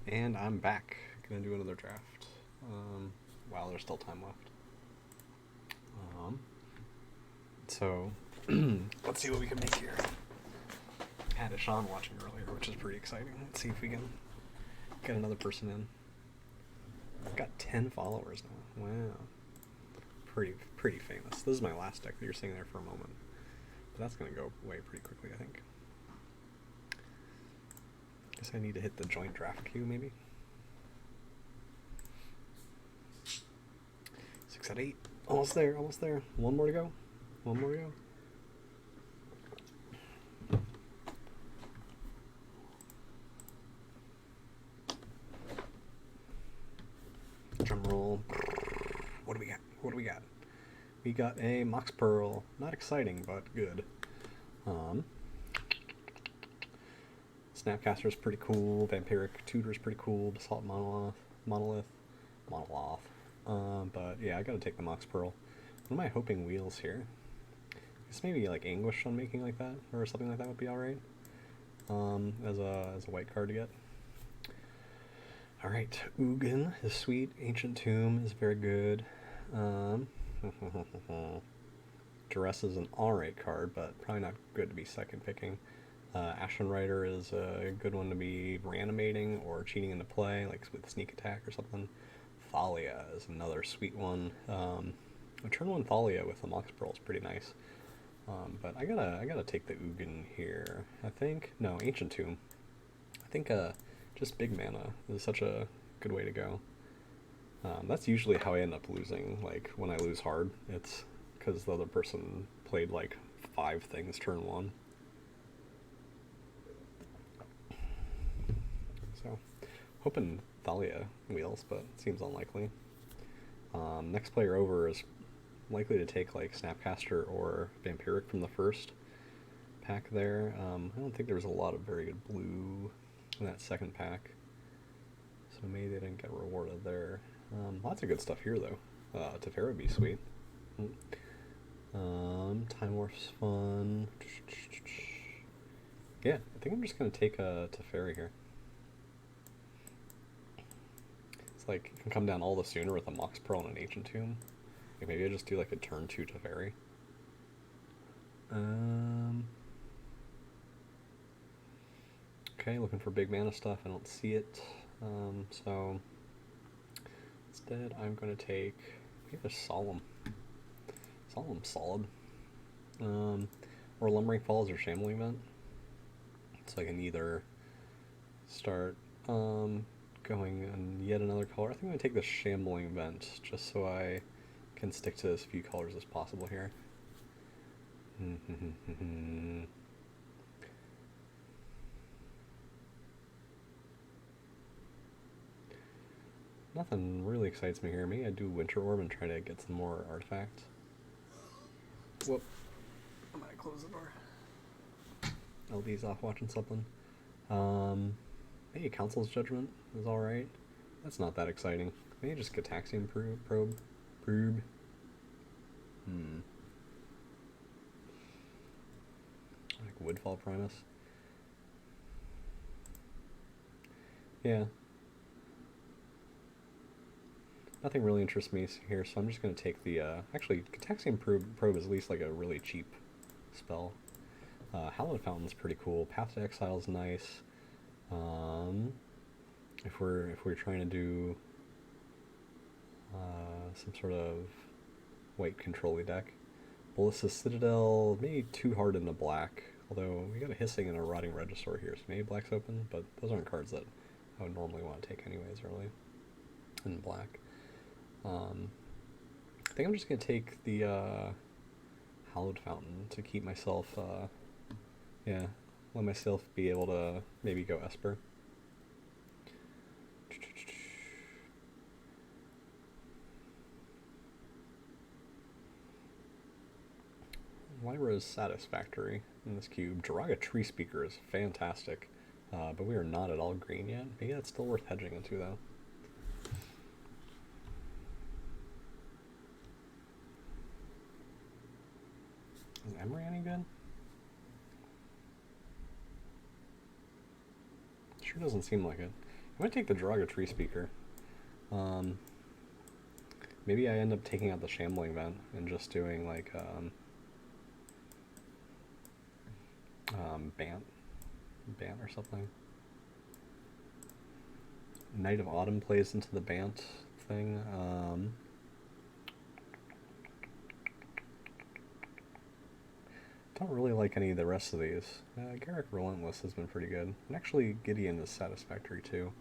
And I'm back. Gonna do another draft. Wow, there's still time left. Um, so, let's see what we can make here. Had a Sean watching earlier, which is pretty exciting. Let's see if we can get another person in. I've got 10 followers now. Wow. Pretty famous. This is my last deck that you're seeing there for a moment. But that's gonna go away pretty quickly, I think. Guess I need to hit the joint draft queue, maybe. 6 out of 8. Almost there, almost there. One more to go. One more to go. Drum roll. What do we got? What do we got? We got a Mox Pearl. Not exciting, but good. Snapcaster's pretty cool. Vampiric Tutor's pretty cool. Basalt Monolith. But yeah, I gotta take the Mox Pearl. What am I hoping wheels here? I guess maybe like Anguish on making like that, or something like that would be alright. As a white card to get. Alright, Ugin is sweet. Ancient Tomb is very good. Duress is an alright card, but probably not good to be second picking. Ashen Rider is a good one to be reanimating or cheating into play, like with sneak attack or something. Thalia is another sweet one. A turn 1 Thalia with the Mox Pearl is pretty nice. But I gotta take the Ugin here. I think no, Ancient Tomb. I think just big mana is such a good way to go. That's usually how I end up losing. Like when I lose hard, it's because the other person played like 5 things turn 1. So, hoping Thalia wheels, but it seems unlikely. Next player over is likely to take like Snapcaster or Vampiric from the first pack there. I don't think there was a lot of very good blue in that second pack, so maybe they didn't get rewarded there. Lots of good stuff here though. Teferi would be sweet. Time Warp's fun. Yeah, I think I'm just gonna take a Teferi here. It's like it can come down all the sooner with a Mox Pearl and an Ancient Tomb. Like maybe I just do like a turn 2 Teferi. Okay, looking for big mana stuff. I don't see it. So instead, I'm going to take maybe a Solemn. Solemn's solid. Or Lumbering Falls or Shambling Vent. So I can either start going on yet another color. I think I'm going to take the Shambling Vent just so I can stick to as few colors as possible here. Nothing really excites me here. Maybe I do Winter Orb and try to get some more artifacts. Whoop. I might close the door. LD's off watching something. Maybe Council's Judgment is alright. That's not that exciting. Maybe just Gataxian Probe. Like Woodfall Primus. Yeah. Nothing really interests me here, so I'm just going to take the... actually, Gataxian Probe is at least like a really cheap spell. Hallowed Fountain's pretty cool. Path to Exile's nice. If we're trying to do some sort of white control-y deck. Ballista's Citadel, maybe too hard in the black. Although we got a Hissing and a Rotting Regisaur here, so maybe black's open, but those aren't cards that I would normally want to take anyways early in black. I think I'm just going to take the Hallowed Fountain to keep myself, let myself be able to maybe go Esper. Lyra is satisfactory in this cube. Jiraga Tree Speaker is fantastic, but we are not at all green yet. Maybe that's still worth hedging into though. Is Emery any good? Sure doesn't seem like it. I'm gonna take the Draga Tree Speaker. Maybe I end up taking out the Shambling Vent and just doing like Bant or something. Night of Autumn plays into the Bant thing. Don't really like any of the rest of these. Garrick Relentless has been pretty good. And actually Gideon is satisfactory too.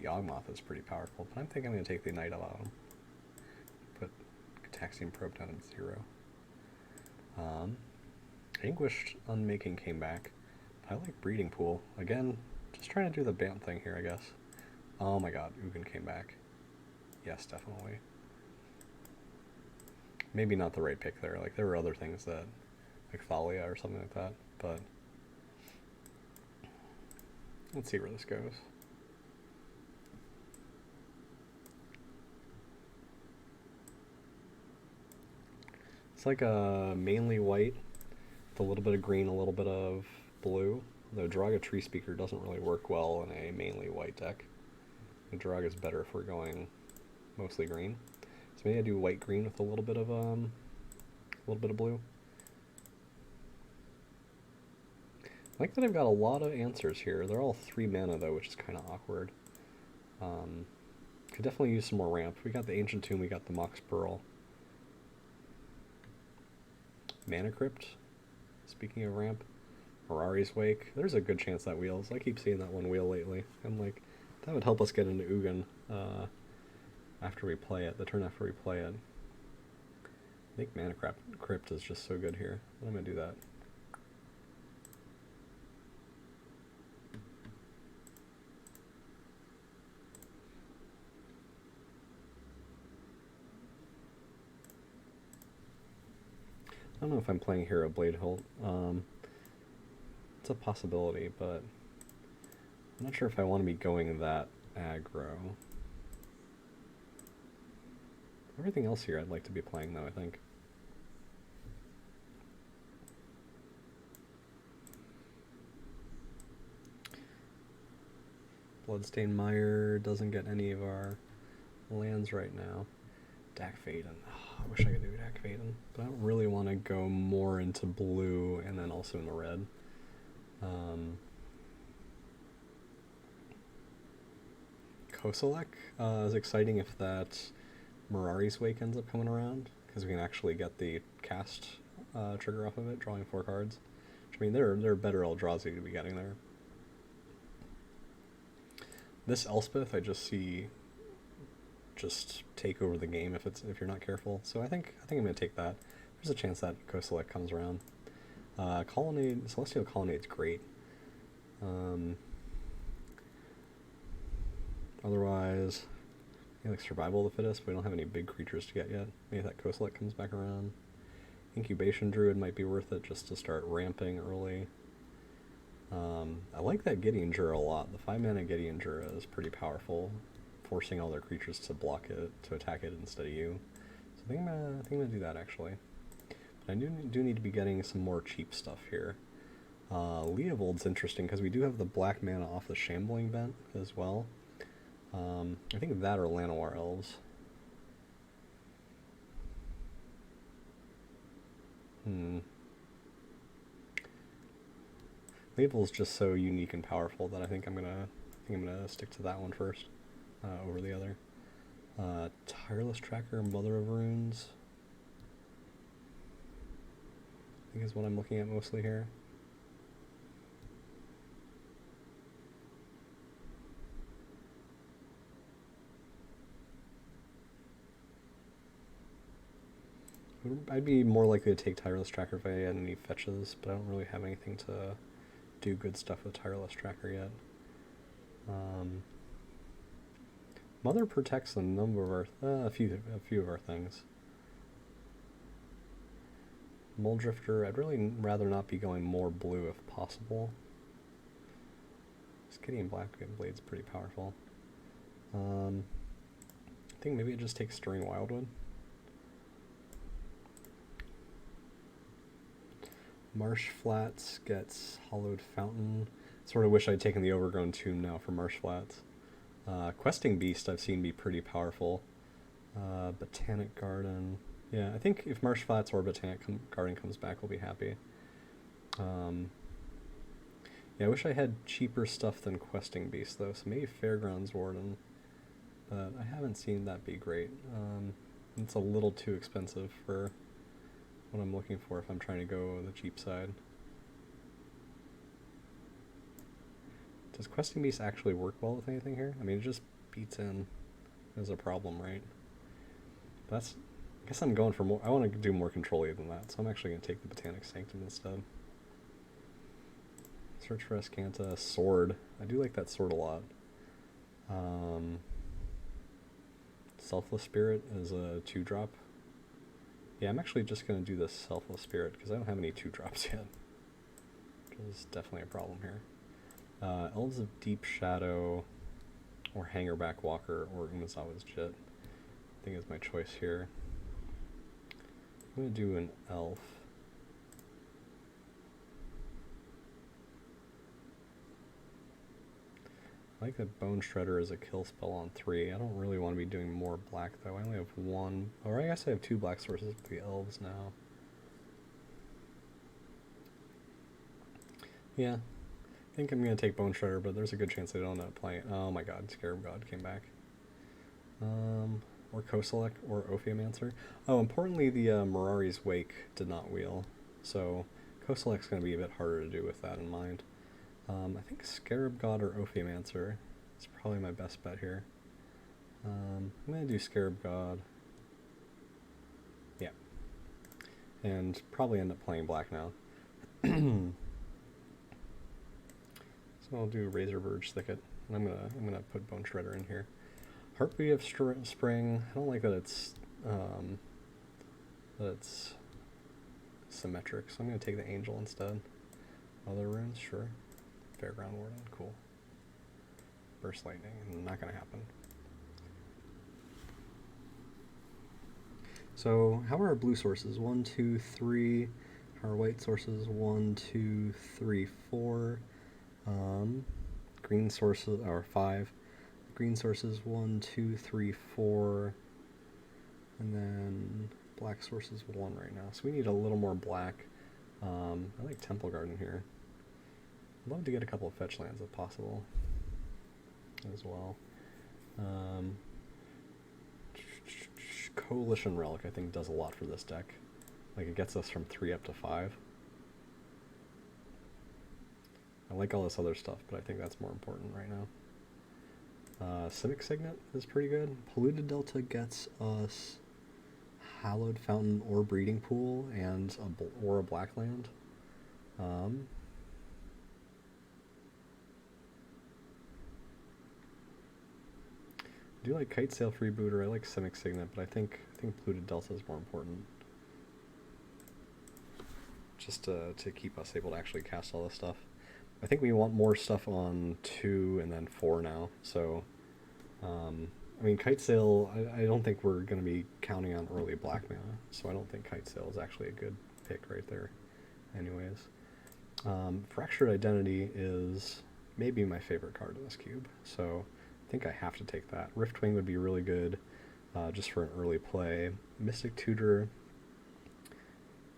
Yawgmoth is pretty powerful, but I'm thinking I'm going to take the Night of Autumn. Put Taxian Probe down at 0. Anguished Unmaking came back. I like Breeding Pool. Again, just trying to do the Bant thing here, I guess. Oh my god, Ugin came back. Yes, definitely. Maybe not the right pick there. Like, there were other things that, like Thalia or something like that, but let's see where this goes. It's like a mainly white with a little bit of green, a little bit of blue. Though Draga Tree Speaker doesn't really work well in a mainly white deck. The Draga is better if we're going mostly green. So maybe I do white green with a little bit of blue. I like that I've got a lot of answers here. They're all 3 mana though, which is kind of awkward. Could definitely use some more ramp. We got the Ancient Tomb, we got the Mox Pearl. Mana Crypt, speaking of ramp. Mirari's Wake. There's a good chance that wheels. I keep seeing that one wheel lately. I'm like, that would help us get into Ugin after we play it, the turn after we play it. I think Mana Crypt is just so good here. I'm going to do that. I don't know if I'm playing Hero Blade Holt. It's a possibility, but I'm not sure if I want to be going that aggro. Everything else here I'd like to be playing though, I think. Bloodstained Mire doesn't get any of our lands right now. Dak Faden. Oh, I wish I could do Dak Faden, but I don't really want to go more into blue and then also in the red. Kosalek is exciting if that Mirari's Wake ends up coming around, because we can actually get the cast trigger off of it, drawing 4 cards. Which, I mean, there are better Eldrazi to be getting there. This Elspeth I just see just take over the game if you're not careful. So I think I'm gonna take that. There's a chance that Kosalek comes around. Colonnade, Celestial Colonnade's great. Otherwise, like Survival of the Fittest, but we don't have any big creatures to get yet. Maybe that Kosalek comes back around. Incubation Druid might be worth it just to start ramping early. I like that Gideon Jura a lot. The 5 mana Gideon Jura is pretty powerful, forcing all their creatures to block it, to attack it instead of you. So I think I'm gonna do that actually. But I do need to be getting some more cheap stuff here. Leovold's interesting because we do have the black mana off the Shambling Vent as well. I think that or Llanowar Elves. Leovold's just so unique and powerful that I think I'm gonna stick to that one first over the other. Tireless Tracker, Mother of Runes, I think is what I'm looking at mostly here. I'd be more likely to take Tireless Tracker if I had any fetches, but I don't really have anything to do good stuff with Tireless Tracker yet. Mother protects a number of our, a few of our things. Muldrifter, I'd really rather not be going more blue if possible. This Gideon Black Blade's pretty powerful. I think maybe it just takes Stirring Wildwood. Marsh Flats gets Hollowed Fountain. Sort of wish I'd taken the Overgrown Tomb now for Marsh Flats. Questing Beast I've seen be pretty powerful. Botanic Garden. Yeah, I think if Marsh Flats or Botanic Garden comes back, we'll be happy. Yeah, I wish I had cheaper stuff than Questing Beast, though, so maybe Fairgrounds Warden. But I haven't seen that be great. It's a little too expensive for what I'm looking for if I'm trying to go the cheap side. Does Questing Beast actually work well with anything here? I mean, it just beats in as a problem, right? That's... I guess I'm going for more... I want to do more control-y than that, so I'm actually going to take the Botanic Sanctum instead. Search for Escanta. Sword. I do like that sword a lot. Selfless Spirit is a 2-drop. Yeah, I'm actually just going to do this Selfless Spirit because I don't have any 2-drops yet. Which is definitely a problem here. Elves of Deep Shadow or Hangerback Walker or Umezawa's Jit I think is my choice here. I'm going to do an elf. I like that Bone Shredder is a kill spell on 3. I don't really want to be doing more black though. I only have 1. Or I guess I have 2 black sources with the elves now. Yeah. I think I'm going to take Bone Shredder, but there's a good chance I don't end up playing it. Oh my god, Scarab God came back. Or Kosalek or Ophiomancer. Oh, importantly, the Mirari's Wake did not wheel. So Kosalek's going to be a bit harder to do with that in mind. I think Scarab God or Ophiomancer is probably my best bet here. I'm going to do Scarab God. Yeah. And probably end up playing black now. So I'll do Razor Verge Thicket. And I'm gonna put Bone Shredder in here. Heartbeat of Spring. I don't like that it's symmetric, so I'm gonna take the Angel instead. Other runes, sure. Fairground Warden, cool. Burst Lightning, not gonna happen. So how are our blue sources? 1, 2, 3. How are white sources? 1, 2, 3, 4. Green sources are 5. Green sources 1, 2, 3, 4. And then black sources 1 right now. So we need a little more black. I like Temple Garden here. I'd love to get a couple of fetch lands if possible as well. Coalition Relic I think does a lot for this deck. Like it gets us from 3 up to 5. I like all this other stuff, but I think that's more important right now. Civic Signet is pretty good. Polluted Delta gets us Hallowed Fountain or Breeding Pool and a black land. I do like Kite Sail Freebooter. I like Civic Signet, but I think Polluted Delta is more important. Just to keep us able to actually cast all this stuff. I think we want more stuff on 2 and then 4 now, so, I mean, Kite Sail, I don't think we're going to be counting on early black mana, so I don't think Kite Sail is actually a good pick right there, anyways. Fractured Identity is maybe my favorite card in this cube, so I think I have to take that. Riftwing would be really good, just for an early play. Mystic Tutor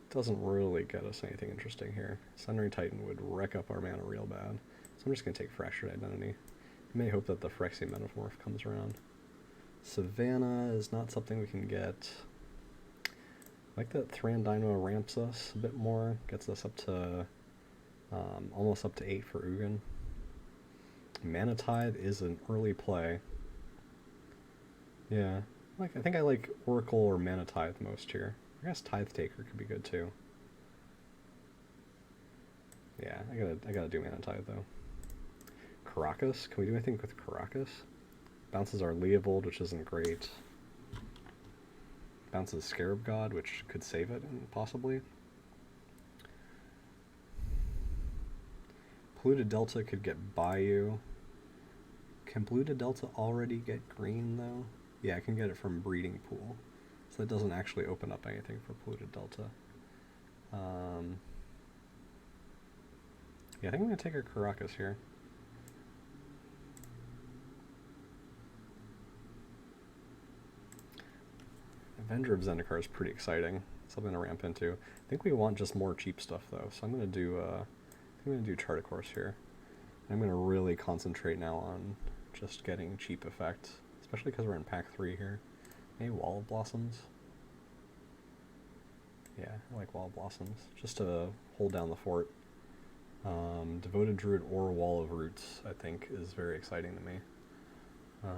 doesn't really get us anything interesting here. Sundering Titan would wreck up our mana real bad. So I'm just going to take Fractured Identity. I may hope that the Phyrexian Metamorph comes around. Savannah is not something we can get. I like that Thran Dynamo ramps us a bit more. Gets us up to almost up to 8 for Ugin. Mana Tithe is an early play. Yeah. I think I like Oracle or Mana Tithe most here. I guess Tithe Taker could be good too. Yeah, I gotta do Mana Tithe though. Caracas, can we do anything with Caracas? Bounces our Leovold, which isn't great. Bounces Scarab God, which could save it, possibly. Polluted Delta could get Bayou. Can Polluted Delta already get green though? Yeah, I can get it from Breeding Pool. So that doesn't actually open up anything for Polluted Delta. Yeah, I think I'm going to take our Caracas here. Avenger of Zendikar is pretty exciting. Something to ramp into. I think we want just more cheap stuff though, so I'm gonna do Chart a Course here. I'm gonna really concentrate now on just getting cheap effects, especially because we're in pack 3 here. Maybe Wall of Blossoms. Yeah, I like Wall of Blossoms, just to hold down the fort. Devoted Druid or Wall of Roots, I think, is very exciting to me. I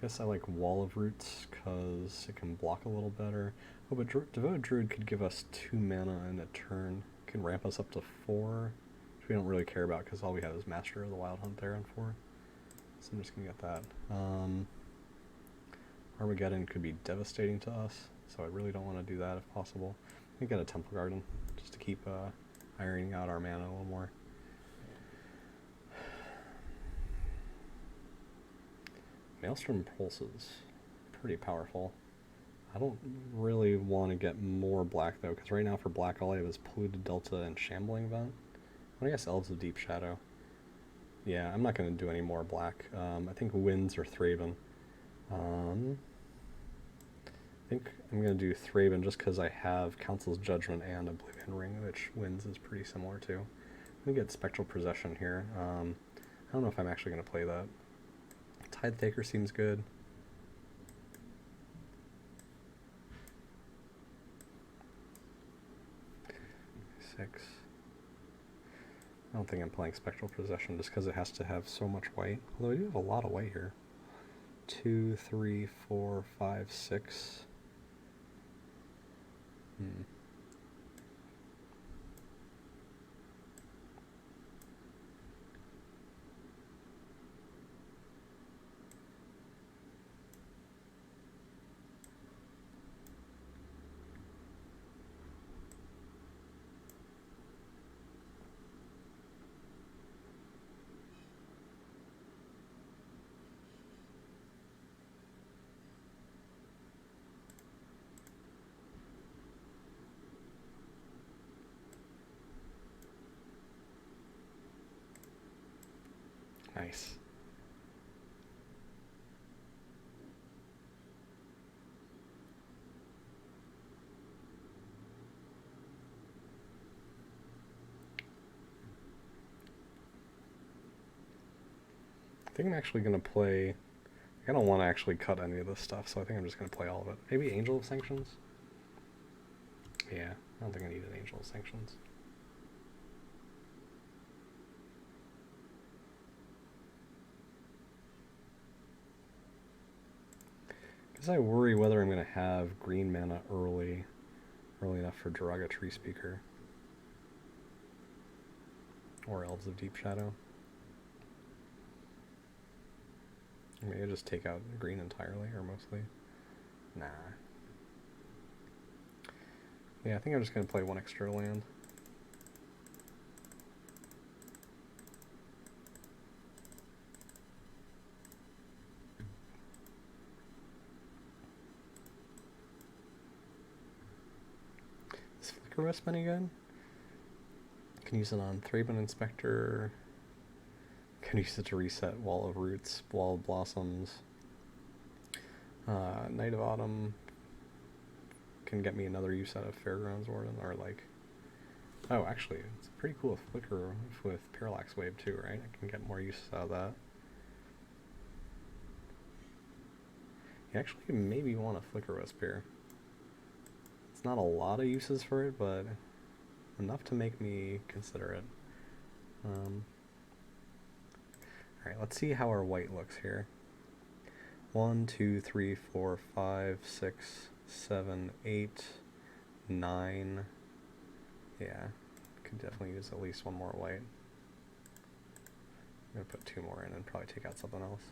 guess I like Wall of Roots because it can block a little better. Oh, but Devoted Druid could give us 2 mana in a turn. It can ramp us up to 4, which we don't really care about because all we have is Master of the Wild Hunt there on 4. So I'm just going to get that. Armageddon could be devastating to us, so I really don't want to do that if possible. I'm going to get a Temple Garden just to keep ironing out our mana a little more. Maelstrom Pulses, pretty powerful. I don't really want to get more black though, because right now for black all I have is Polluted Delta and Shambling Vent. I guess Elves of Deep Shadow. Yeah, I'm not going to do any more black. I think Winds or Thraben. I think I'm going to do Thraben just because I have Council's Judgment and Oblivion Ring, which Winds is pretty similar to. I'm going to get Spectral Possession here. I don't know if I'm actually going to play that. Tide Thaker seems good. Six. I don't think I'm playing Spectral Possession just because it has to have so much white. Although I do have a lot of white here. 2, 3, 4, 5, 6. Nice. I think I'm actually going to play... I don't want to actually cut any of this stuff, so I think I'm just going to play all of it. Maybe Angel of Sanctions? Yeah, I don't think I need an Angel of Sanctions. Because I worry whether I'm going to have green mana early enough for Jiraga Tree Speaker. Or Elves of Deep Shadow. Maybe I just take out green entirely, or mostly. Nah. Yeah, I think I'm just going to play one extra land. Is Flicker Wisp any good? Can use it on Thraben Inspector. Can use it to reset Wall of Roots, Wall of Blossoms. Night of Autumn can get me another use out of Fairgrounds Warden, or like... Oh, actually, it's pretty cool with Flicker with Parallax Wave too, right? I can get more use out of that. You actually maybe want a Flicker Wisp here. It's not a lot of uses for it, but enough to make me consider it. Alright, let's see how our white looks here. 1, 2, 3, 4, 5, 6, 7, 8, 9. Yeah, could definitely use at least one more white. I'm going to put 2 more in and probably take out something else.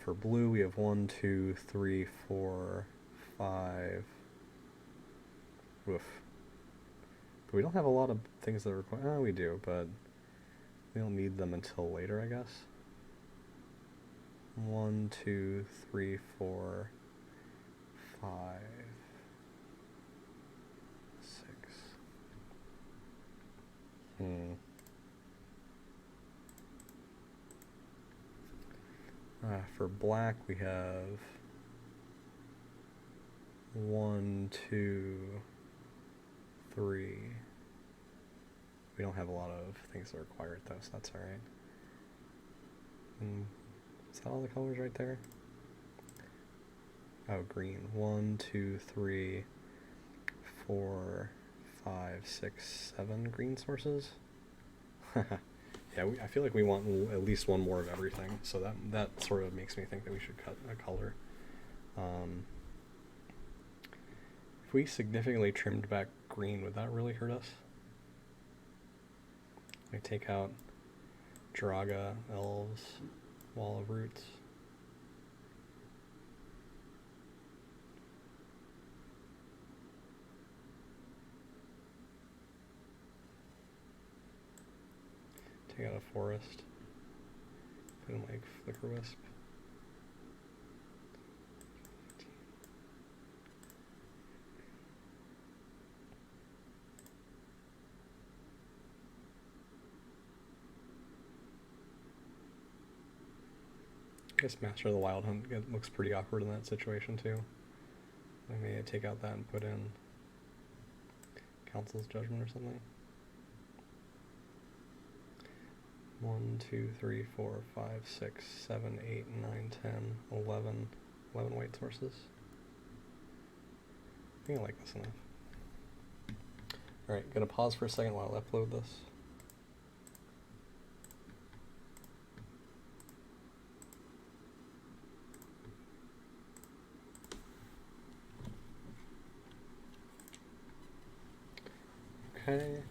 For blue, we have 1, 2, 3, 4, 5. Woof. But we don't have a lot of things that require... Oh, we do, but we don't need them until later, I guess. 1, 2, 3, 4, 5, 6. For black, we have 1, 2, 3. We don't have a lot of things that require it though, so that's alright. Is that all the colors right there? Oh, green. 1, 2, 3, 4, 5, 6, 7 green sources. Yeah, I feel like we want at least one more of everything, so that sort of makes me think that we should cut a color. If we significantly trimmed back green, would that really hurt us? We take out Draga, Elves, Wall of Roots. Take out a forest. Put in like Flicker Wisp. I guess Master of the Wild Hunt looks pretty awkward in that situation too. I may take out that and put in Council's Judgment or something. 1, 2, 3, 4, 5, 6, 7, 8, 9, 10, 11 white sources. I think I like this enough. Alright, gonna pause for a second while I upload this. Okay,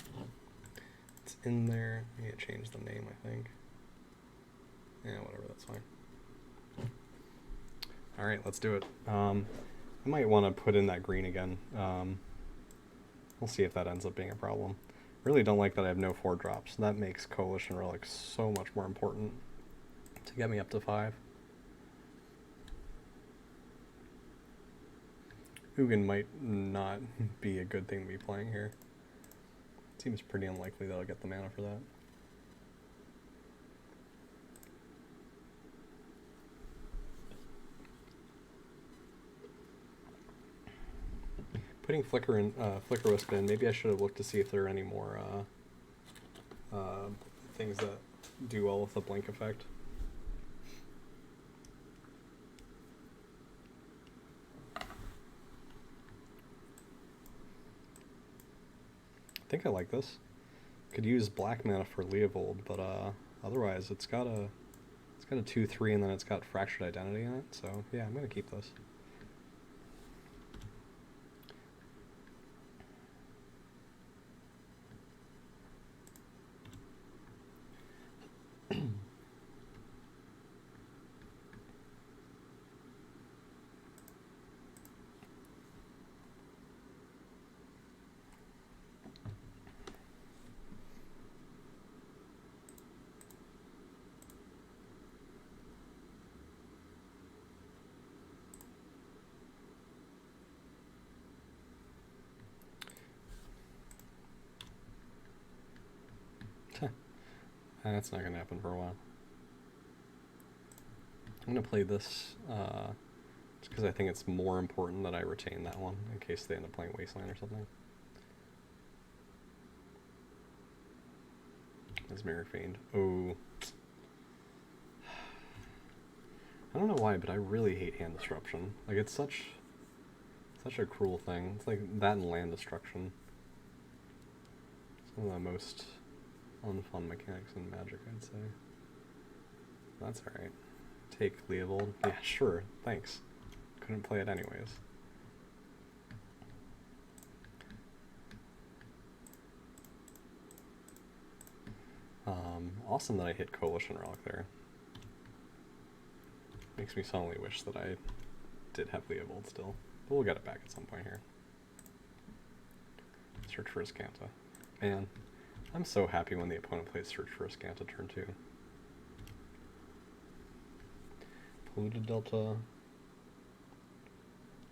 it's in there. I need to change the name, I think. Yeah, whatever, that's fine. Alright, let's do it. I might want to put in that green again. We'll see if that ends up being a problem. Really don't like that I have no 4 drops. That makes Coalition Relic so much more important to get me up to 5. Ugin might not be a good thing to be playing here. Seems pretty unlikely that I'll get the mana for that. Putting Flicker Wisp in, maybe I should have looked to see if there are any more things that do well with the blink effect. I think I like this. Could use black mana for Leovold, but otherwise it's got a 2/3 and then it's got Fractured Identity in it. So yeah, I'm gonna keep this. That's not going to happen for a while. I'm going to play this just because I think it's more important that I retain that one in case they end up playing Wasteland or something. Mesmeric Fiend. Oh. I don't know why, but I really hate hand disruption. Like, it's such a cruel thing. It's like that and land destruction. It's one of the most unfun mechanics in Magic, I'd say. That's alright. Take Leovold. Yeah, sure, thanks. Couldn't play it anyways. Awesome that I hit Coalition Relic there. Makes me suddenly wish that I did have Leovold still. But we'll get it back at some point here. Search for Azcanta. Man, I'm so happy when the opponent plays Search for Azcanta turn 2. Polluted Delta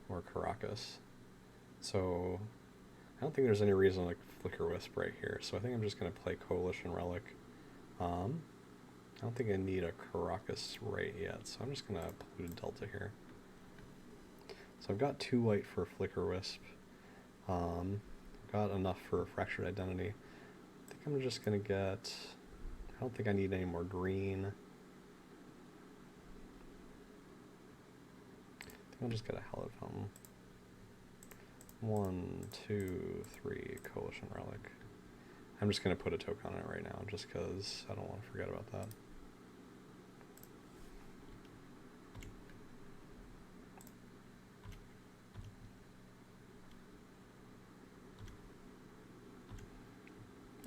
or Caracas. So I don't think there's any reason to like Flicker Wisp right here. So I think I'm just going to play Coalition Relic. I don't think I need a Caracas right yet, so I'm just gonna Polluted Delta here. So I've got 2 white for Flicker Wisp. Got enough for Fractured Identity. I think I'm just gonna get... I don't think I need any more green. I think I'll just get a Hallowed Fountain. 1, 2, 3, Coalition Relic. I'm just gonna put a token on it right now, just because I don't want to forget about that.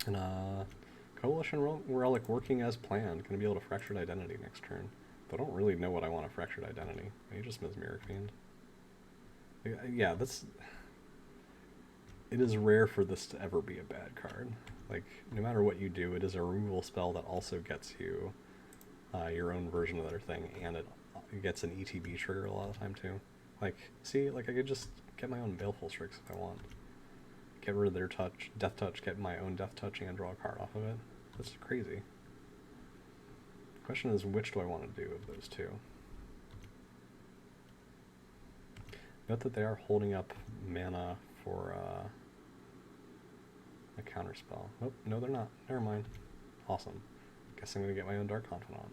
And Coalition Relic working as planned. Gonna be able to Fractured Identity next turn. But I don't really know what I want to Fractured Identity. Maybe just Mesmeric Fiend. Yeah, that's... It is rare for this to ever be a bad card. Like, no matter what you do, it is a removal spell that also gets you your own version of their thing, and it gets an ETB trigger a lot of the time too. Like, see, like I could just get my own Baleful Strix if I want. Get rid of their touch, Death Touch, get my own Death Touch, and draw a card off of it. That's crazy. The question is, which do I want to do of those two? Note that they are holding up mana for a counterspell. Oh, no they're not. Never mind. Awesome. Guess I'm going to get my own Dark Confidant.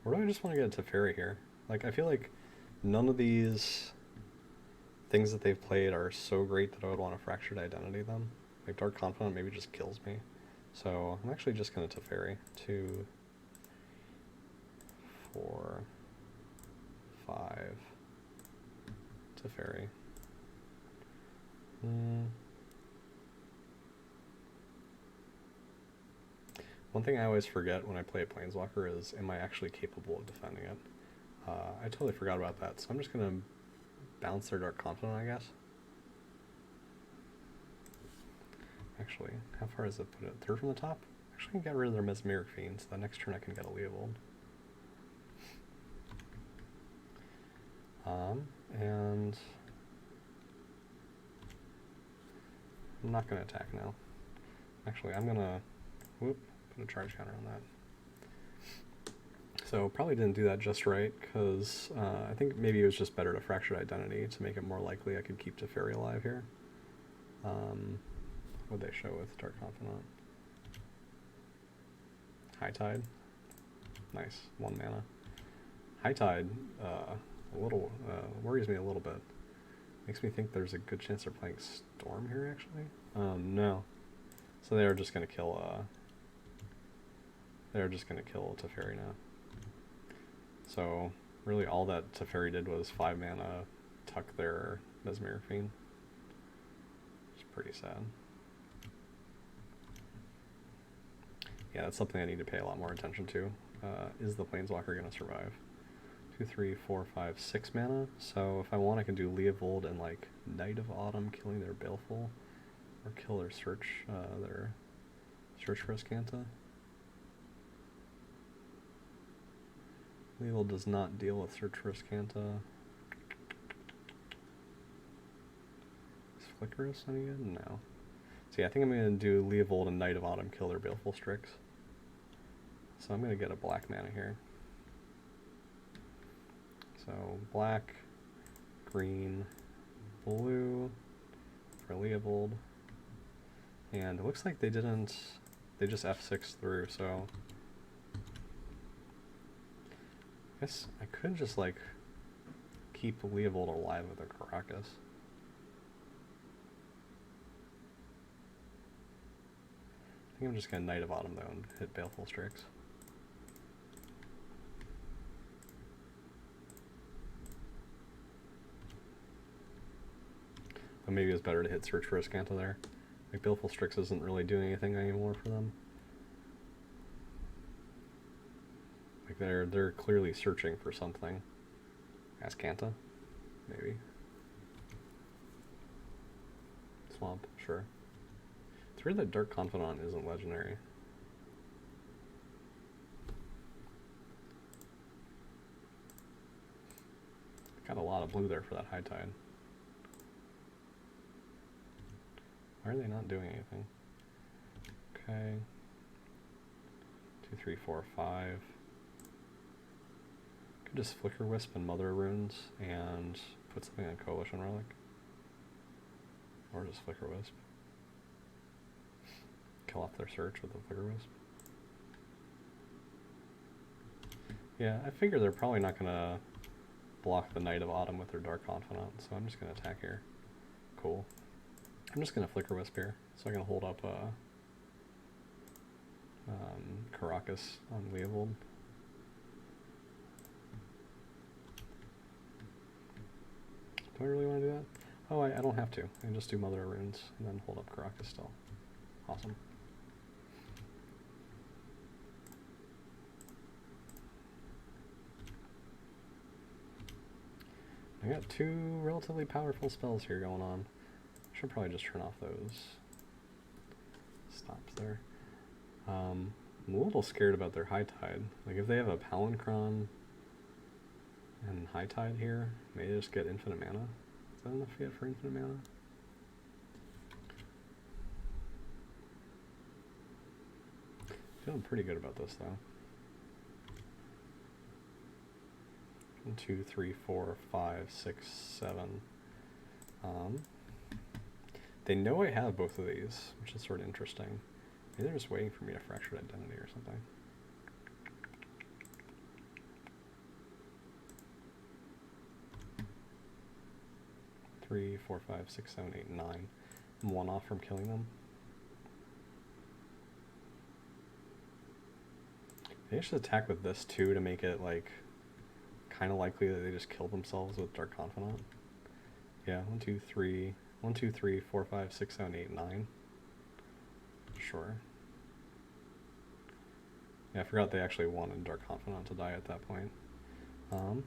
Or do I just want to get a Teferi here? Like, I feel like none of these things that they've played are so great that I would want to Fractured Identity them. Like, Dark Confidant maybe just kills me. So, I'm actually just going to Teferi. 2, 4, 5. Teferi. One thing I always forget when I play a Planeswalker is, am I actually capable of defending it? I totally forgot about that, so I'm just going to bounce their Dark Confidant, I guess. Actually, how far does it put it? 3rd from the top? Actually, I can get rid of their Mesmeric Fiend, so the next turn I can get a Leovold. And I'm not going to attack now. Actually, I'm going to put a charge counter on that. So probably didn't do that just right, because I think maybe it was just better to Fractured Identity to make it more likely I could keep Teferi alive here. What would they show with Dark Confidant? High Tide. Nice. 1 mana. High Tide a little worries me a little bit. Makes me think there's a good chance they're playing Storm here, actually. No. So they are just going to kill Teferi now. So really all that Teferi did was 5 mana tuck their Mesmeric Fiend. It's pretty sad. Yeah, that's something I need to pay a lot more attention to. Is the Planeswalker going to survive? 2, 3, 4, 5, 6 mana. So if I want, I can do Leovold and like Night of Autumn, killing their Baleful, or kill their Search for Azcanta. Leovold does not deal with Search for Azcanta. Is Flickerous any good? No. So yeah, I think I'm going to do Leovold and Night of Autumn, kill their Baleful Strix. So I'm going to get a black mana here. So black, green, blue for Leovold. And it looks like they just F6 through, so I guess I could just like keep Leovold alive with a Caracas. I think I'm just gonna Night of Autumn though and hit Baleful Strix. But maybe it's better to hit Search for Azcanta there. Like, Baleful Strix isn't really doing anything anymore for them. Like, they're clearly searching for something. Azcanta? Maybe. Swamp, sure. It's weird that Dark Confidant isn't legendary. Got a lot of blue there for that High Tide. Why are they not doing anything? Okay. 2, 3, 4, 5. Could just Flicker Wisp and Mother Runes and put something on Coalition Relic. Or just Flicker Wisp. Kill off their search with the Flicker Wisp. Yeah, I figure they're probably not going to block the Knight of Autumn with their Dark Confidant, so I'm just going to attack here. Cool. I'm just going to Flicker Wisp here, so I can hold up Caracas on Leovold. Do I really want to do that? Oh, I don't have to. I can just do Mother of Runes and then hold up Caracas still. Awesome. I got 2 relatively powerful spells here going on. Should probably just turn off those stops there. I'm a little scared about their High Tide. Like if they have a Palancron and High Tide here, maybe they just get infinite mana. Is that enough yet for infinite mana? Feeling pretty good about this though. 1, 2, 3, 4, 5, 6, 7. They know I have both of these, which is sort of interesting. Maybe they're just waiting for me to Fractured Identity or something. Three, 4, 5, 6, 7, 8, 9. I'm 1 off from killing them. They should attack with this too to make it like kind of likely that they just kill themselves with Dark Confidant. Yeah, 1, 2, 3, 1, 2, 3, 4, 5, 6, 7, 8, 9. Sure. Yeah, I forgot they actually wanted Dark Confidant to die at that point. I'm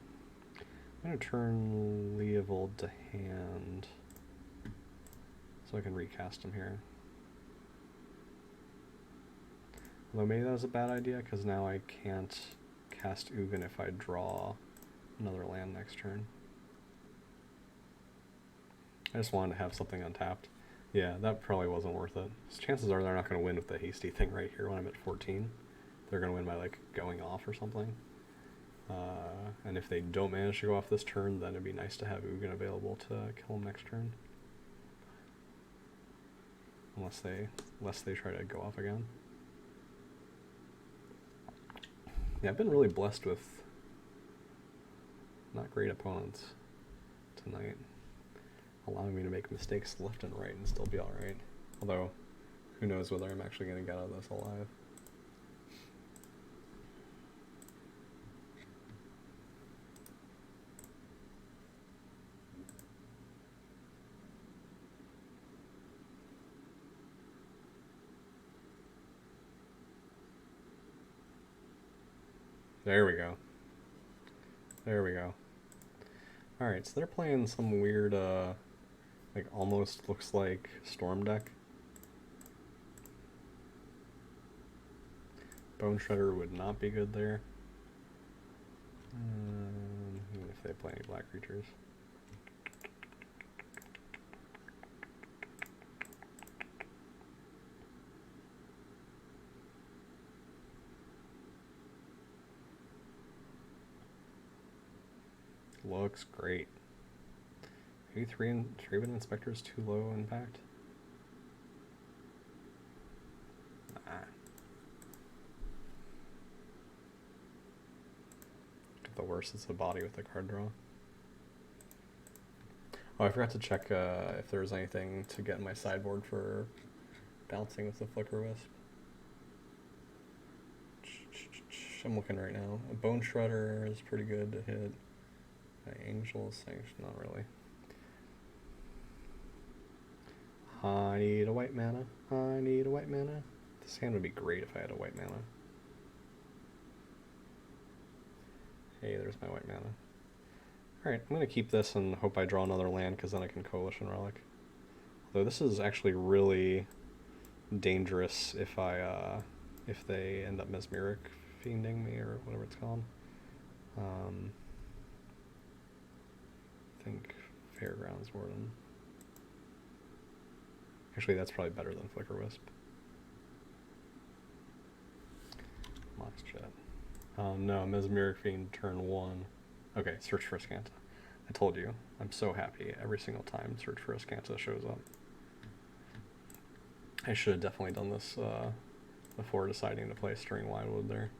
going to turn Leovold to hand so I can recast him here. Although maybe that was a bad idea because now I can't cast Ugin if I draw another land next turn. I just wanted to have something untapped. Yeah, that probably wasn't worth it. Chances are they're not going to win with the hasty thing right here when I'm at 14. They're going to win by like going off or something. And if they don't manage to go off this turn, then it'd be nice to have Ugin available to kill him next turn. Unless they try to go off again. Yeah, I've been really blessed with not great opponents tonight, allowing me to make mistakes left and right and still be alright. Although, who knows whether I'm actually going to get out of this alive. There we go. There we go. Alright, so they're playing some weird, like almost looks like Storm deck. Bone Shredder would not be good there. Even if they play any black creatures. Looks great. Maybe Thraben Inspector is too low impact? Nah. At the worst, it's a body with a card draw. Oh, I forgot to check if there was anything to get in my sideboard for bouncing with the Flicker Wisp. I'm looking right now. A Bone Shredder is pretty good to hit. Angel Sanction, not really. I need a white mana. I need a white mana. This hand would be great if I had a white mana. Hey, there's my white mana. Alright, I'm going to keep this and hope I draw another land because then I can Coalition Relic. Although this is actually really dangerous if they end up Mesmeric Fiending me or whatever it's called. I think Fairgrounds Warden. Actually, that's probably better than Flicker Wisp. Mox Jet. Oh no, Mesmeric Fiend turn 1. Okay, search for Scanta. I told you, I'm so happy every single time search for Scanta shows up. I should have definitely done this before deciding to play Stirring Wildwood there.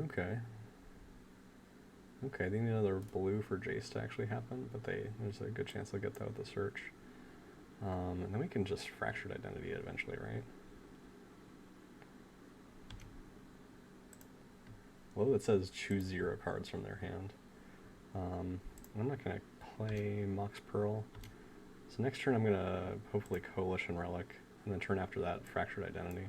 Okay. Okay, they need another blue for Jace to actually happen, but there's a good chance they'll get that with the search. And then we can just Fractured Identity it eventually, right? Well, it says choose 0 cards from their hand. I'm not going to play Mox Pearl. So next turn I'm going to hopefully Coalition Relic, and then turn after that Fractured Identity.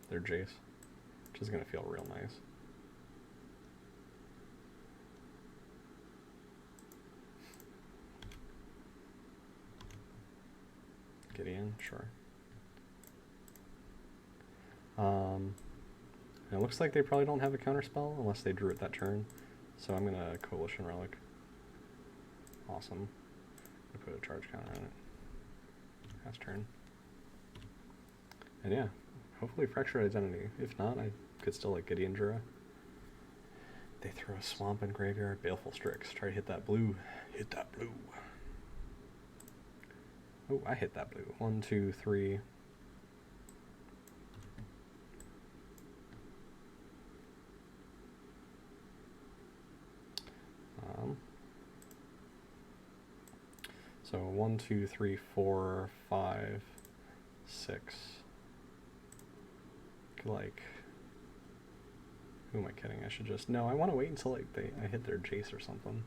Their Jace, which is going to feel real nice. Gideon, sure. It looks like they probably don't have a counterspell unless they drew it that turn, so I'm gonna Coalition Relic. Awesome. I put a charge counter on it. Last turn. And yeah, hopefully Fractured Identity. If not, I could still like Gideon Jura. They throw a Swamp in graveyard, Baleful Strix. Try to hit that blue. Hit that blue. Oh, I hit that blue. 1, 2, 3. So 1, 2, 3, 4, 5, 6. Like, who am I kidding? I should just, no, I want to wait until like I hit their Jace or something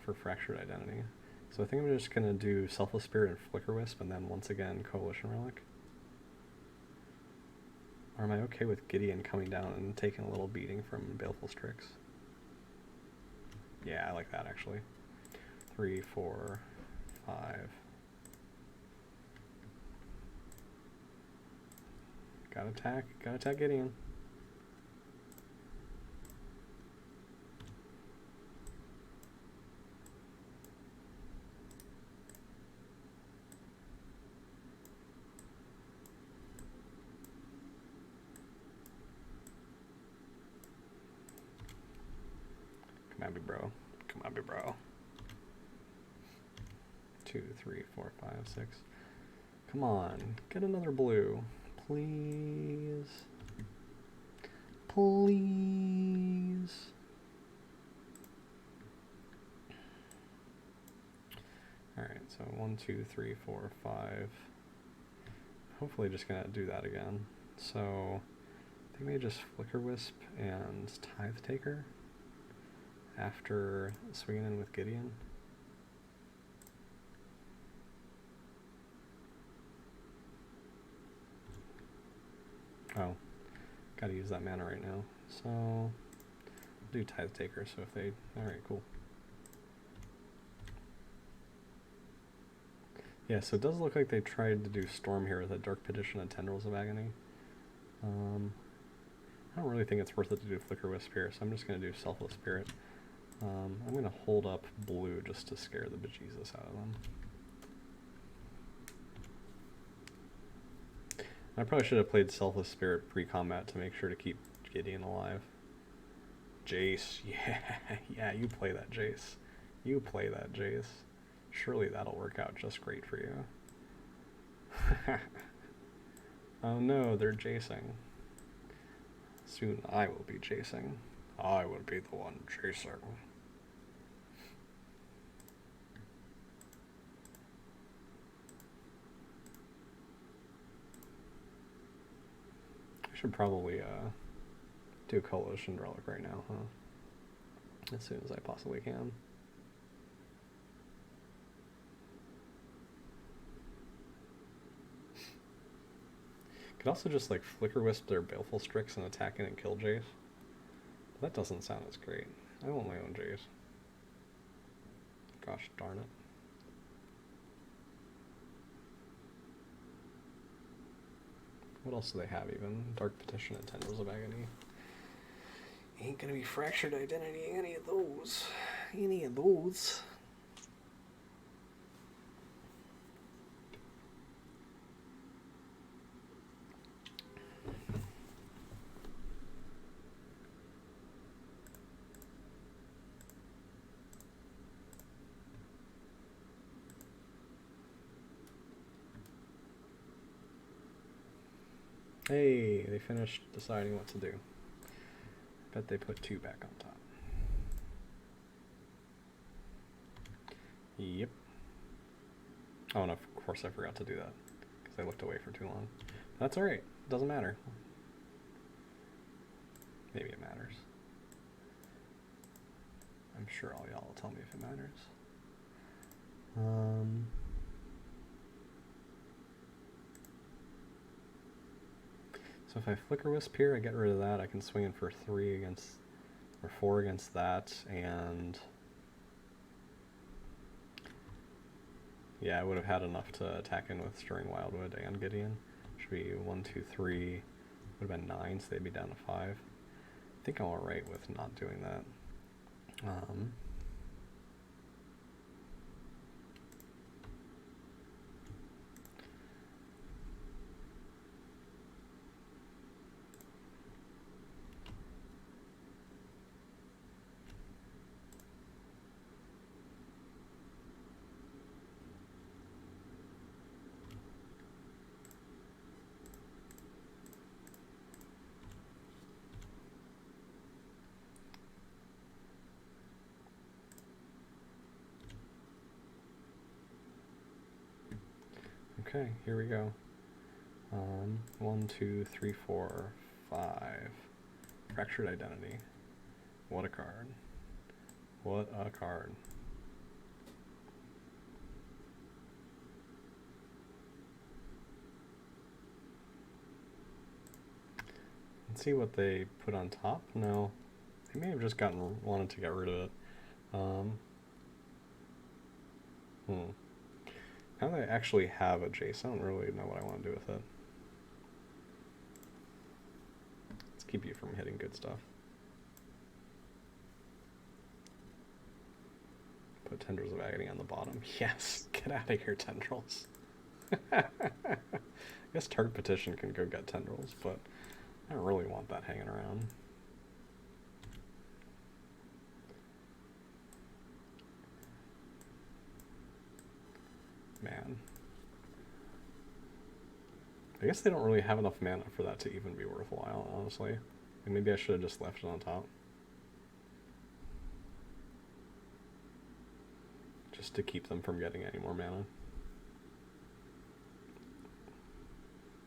for Fractured Identity. So I think I'm just gonna do Selfless Spirit and Flicker Wisp, and then once again Coalition Relic. Or am I okay with Gideon coming down and taking a little beating from Baleful Strix? Yeah, I like that actually. 3, 4, 5. Gotta attack Gideon. Come on, big bro. Come on, big bro. 2, 3, 4, 5, 6. Come on, get another blue. Please. Please. Alright, so 1, 2, 3, 4, 5. Hopefully just gonna do that again. So I think maybe just Flicker Wisp and Tithe Taker after swinging in with Gideon. Oh, gotta use that mana right now. So I'll do Tithe Taker, so if they, alright, cool. Yeah, so it does look like they tried to do Storm here with a Dark Petition and Tendrils of Agony. I don't really think it's worth it to do Flicker Wisp here, so I'm just going to do Selfless Spirit. I'm going to hold up blue just to scare the bejesus out of them. I probably should have played Selfless Spirit pre-combat to make sure to keep Gideon alive. Jace, yeah, you play that Jace. You play that Jace. Surely that'll work out just great for you. Oh no, they're Jacing. Soon I will be Jacing. I will be the one chasing. I should probably do Coalition Relic right now, huh? As soon as I possibly can. Could also just like Flicker Wisp their Baleful Strix and attack in and kill Jace. That doesn't sound as great. I want my own Jace. Gosh darn it. What else do they have even? Dark Petition and Tendrils of Agony. Ain't gonna be fractured identity any of those. Any of those. Hey, they finished deciding what to do. Bet they put 2 back on top. Yep. Oh, and of course I forgot to do that because I looked away for too long. That's alright. Doesn't matter. Maybe it matters. I'm sure all y'all will tell me if it matters. So if I Flicker Wisp here, I get rid of that. I can swing in for 3 against, or 4 against that, and yeah, I would have had enough to attack in with Stirring Wildwood and Gideon. Should be 1, 2, 3. Would have been 9, so they'd be down to 5. I think I'm alright with not doing that. Okay, here we go. 1, 2, 3, 4, 5. Fractured Identity. What a card. What a card. Let's see what they put on top. No, they may have just wanted to get rid of it. Now that I actually have a Jace, I don't really know what I want to do with it. Let's keep you from hitting good stuff. Put Tendrils of Agony on the bottom. Yes, get out of here, Tendrils. I guess Target Petition can go get Tendrils, but I don't really want that hanging around. Man. I guess they don't really have enough mana for that to even be worthwhile, honestly. And maybe I should have just left it on top. Just to keep them from getting any more mana.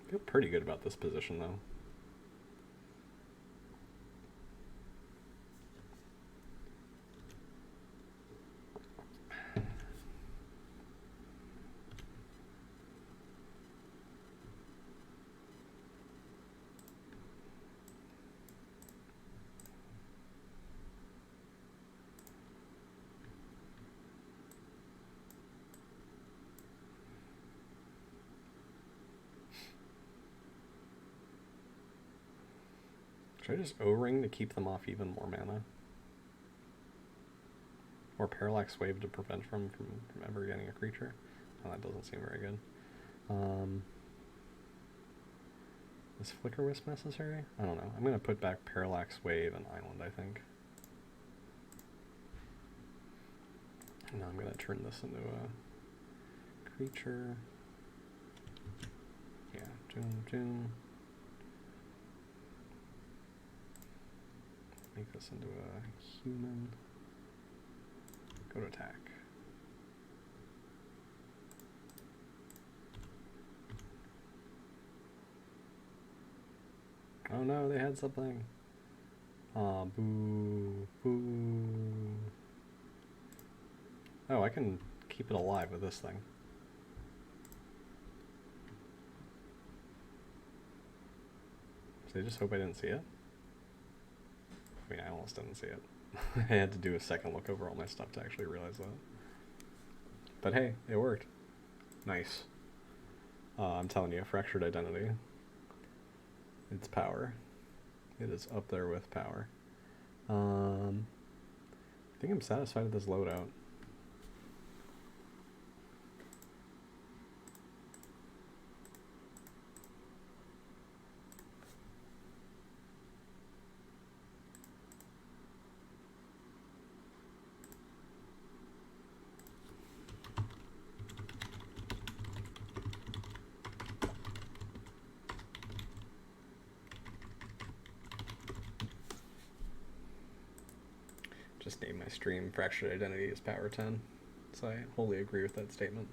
I feel pretty good about this position, though. Should I just O-Ring to keep them off even more mana? Or Parallax Wave to prevent from ever getting a creature? Oh, that doesn't seem very good. Is Flicker Wisp necessary? I don't know. I'm going to put back Parallax Wave and Island, I think. Now I'm going to turn this into a creature. Yeah, Doom. Make this into a human. Go to attack. Oh no, they had something. Aw, boo, boo. Oh, I can keep it alive with this thing. So they just hope I didn't see it? I mean, I almost didn't see it. I had to do a second look over all my stuff to actually realize that. But hey, it worked. Nice. I'm telling you, Fractured Identity. It's power. It is up there with power. I think I'm satisfied with this loadout. Just name my stream Fractured Identity is Power 10. So I wholly agree with that statement.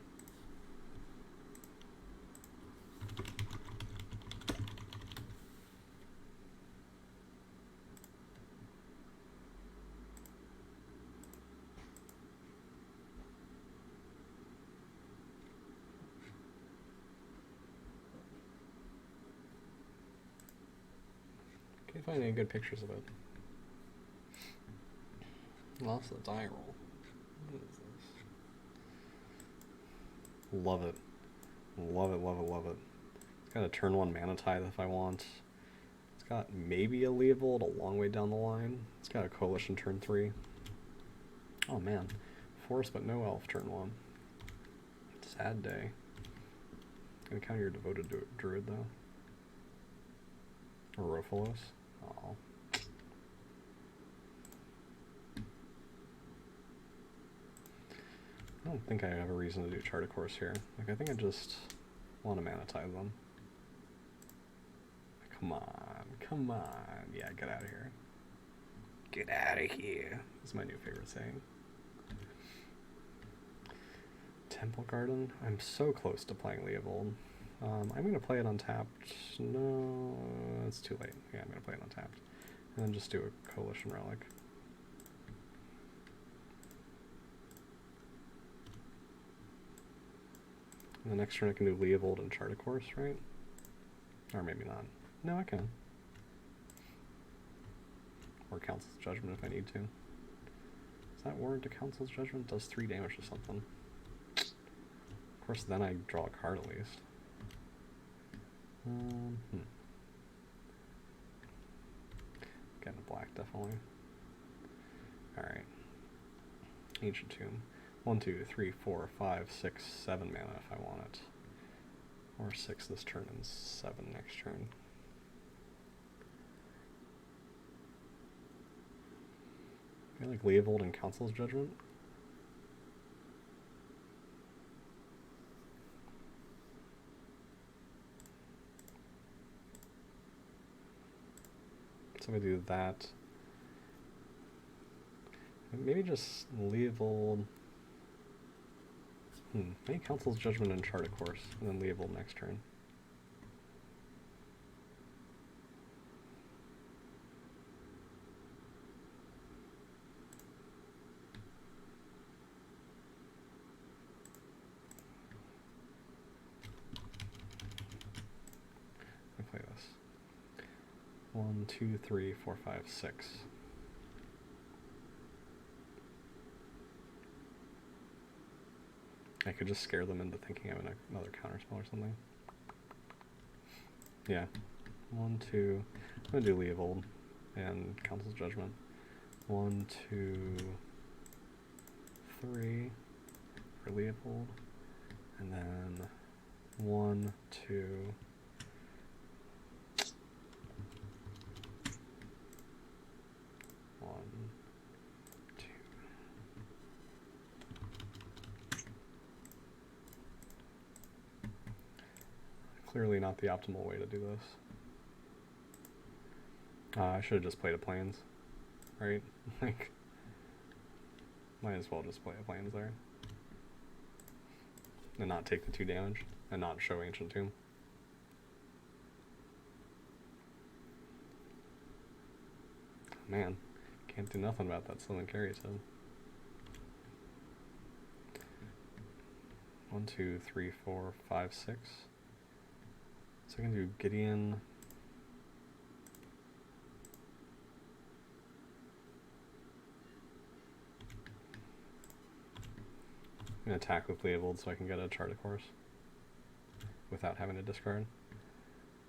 Can't find any good pictures of it. Lost the die roll. What is this? Love it. Love it, love it, love it. It's got a turn 1 Mana Tithe if I want. It's got maybe a Leovold a long way down the line. It's got a Coalition turn 3. Oh man. Forest but no Elf turn 1. Sad day. Gonna counter your Devoted Druid though. Or Rofalos. Oh. I don't think I have a reason to do Chart a Course here. Like, I think I just want to Mana Tithe them. Come on, come on. Yeah, get out of here. Get out of here. That's my new favorite saying. Temple Garden. I'm so close to playing Leovold. I'm going to play it untapped. No, it's too late. Yeah, I'm going to play it untapped. And then just do a Coalition Relic. And the next turn I can do Leovold and Chart a Course, right? Or maybe not. No, I can. Or Council's Judgment if I need to. Is that warrant to Council's Judgment? It does 3 damage or something. Of course, then I draw a card at least. Getting a black, definitely. Alright. Ancient Tomb. 1, 2, 3, 4, 5, 6, 7 mana if I want it. Or 6 this turn and 7 next turn. I feel like Leovold and Council's Judgment. So I do that. Maybe just Leovold. Maybe Council's Judgment and Chart a Course, and then Leovold next turn. I play this. 1, 2, 3, 4, 5, 6. I could just scare them into thinking I'm another counterspell or something. Yeah. 1, 2. I'm gonna do Leovold and Council's Judgment. 1, 2, 3 for Leovold, and then 1, 2. 1, 2. Clearly not the optimal way to do this. I should have just played a Plains, right? Like, might as well just play a Plains there. And not take the 2 damage, and not show Ancient Tomb. Man, can't do nothing about that Sylvan Carry said. 1, 2, 3, 4, 5, 6. So I can do Gideon. I'm going to attack with Leovold so I can get a Chart a Course without having to discard.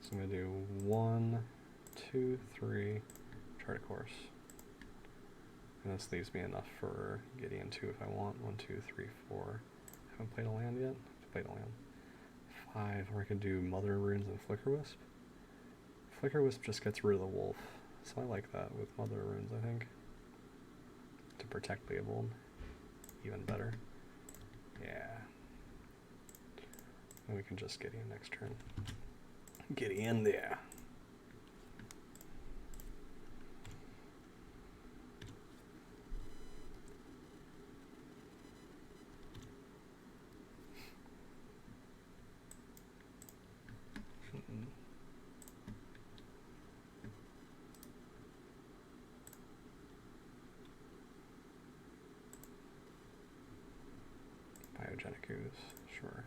So I'm going to do 1, 2, 3, Chart a Course. And this leaves me enough for Gideon 2 if I want. 1, 2, 3, 4. Haven't played a land yet? I've played a land. 5, or I could do Mother Runes and Flicker Wisp. Flicker Wisp just gets rid of the wolf, so I like that with Mother Runes, I think. To protect Leovold. Even better. Yeah. And we can just Gideon next turn. Gideon, yeah. Biogenic Ooze, sure.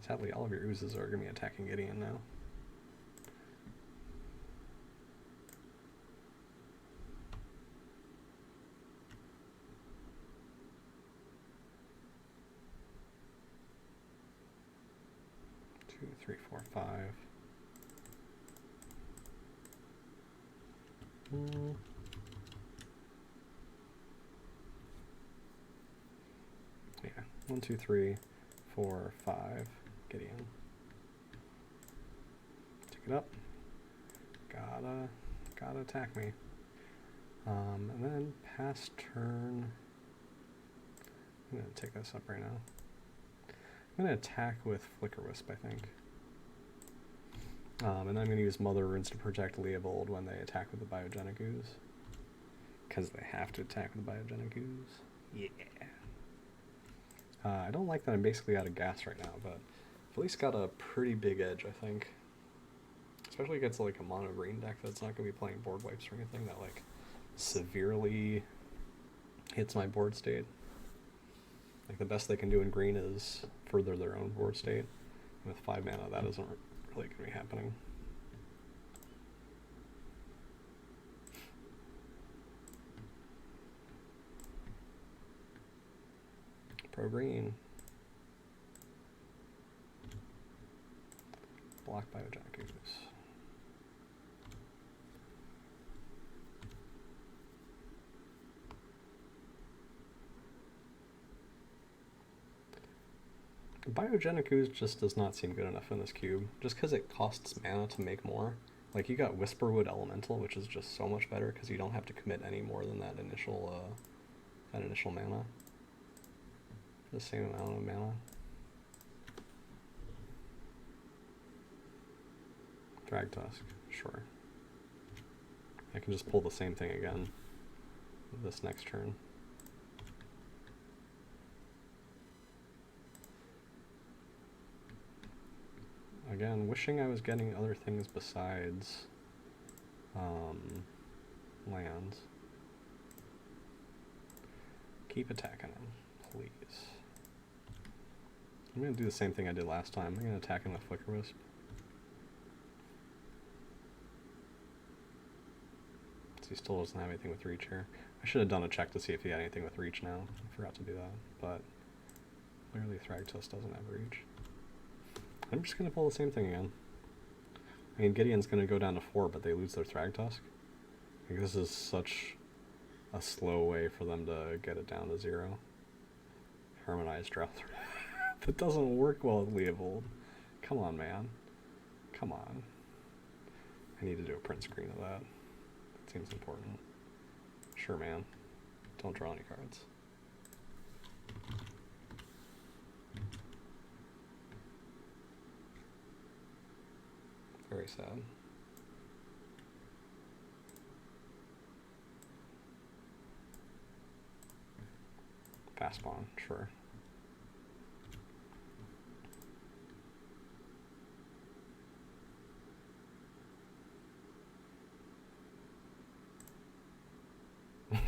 Sadly, all of your oozes are going to be attacking Gideon now. Two, three, four, 5. Yeah, 1, 2, 3, 4, 5. Gideon. Take it up. Gotta attack me. And then pass turn. I'm gonna take this up right now. I'm gonna attack with Flicker Wisp, I think. And then I'm gonna use Mother Runes to protect Leovold when they attack with the Biogenic Ooze. Because they have to attack with the Biogenic Ooze. Yeah. I don't like that I'm basically out of gas right now, but I've at least got a pretty big edge, I think. Especially against like a mono green deck that's not going to be playing board wipes or anything that like severely hits my board state. Like the best they can do in green is further their own board state. And with 5 mana, that isn't really going to be happening. Pro green. Block Biogenic Ooze. Biogenic Ooze just does not seem good enough in this cube, just because it costs mana to make more. Like, you got Whisperwood Elemental, which is just so much better, because you don't have to commit any more than that initial mana. For the same amount of mana. Thragtusk, sure. I can just pull the same thing again this next turn. Again, wishing I was getting other things besides lands. Keep attacking him, please. I'm going to do the same thing I did last time. I'm going to attack him with Flicker Wisp. So he still doesn't have anything with reach here. I should have done a check to see if he had anything with reach now. I forgot to do that, but clearly Thragtusk doesn't have reach. I'm just going to pull the same thing again. I mean, Gideon's going to go down to 4, but they lose their Thragtusk. Like, this is such a slow way for them to get it down to 0. Harmonized Drought. That doesn't work well with Leovold. Come on, man. Come on. I need to do a print screen of that. That seems important. Sure, man. Don't draw any cards. Very sad. Fast spawn, sure. I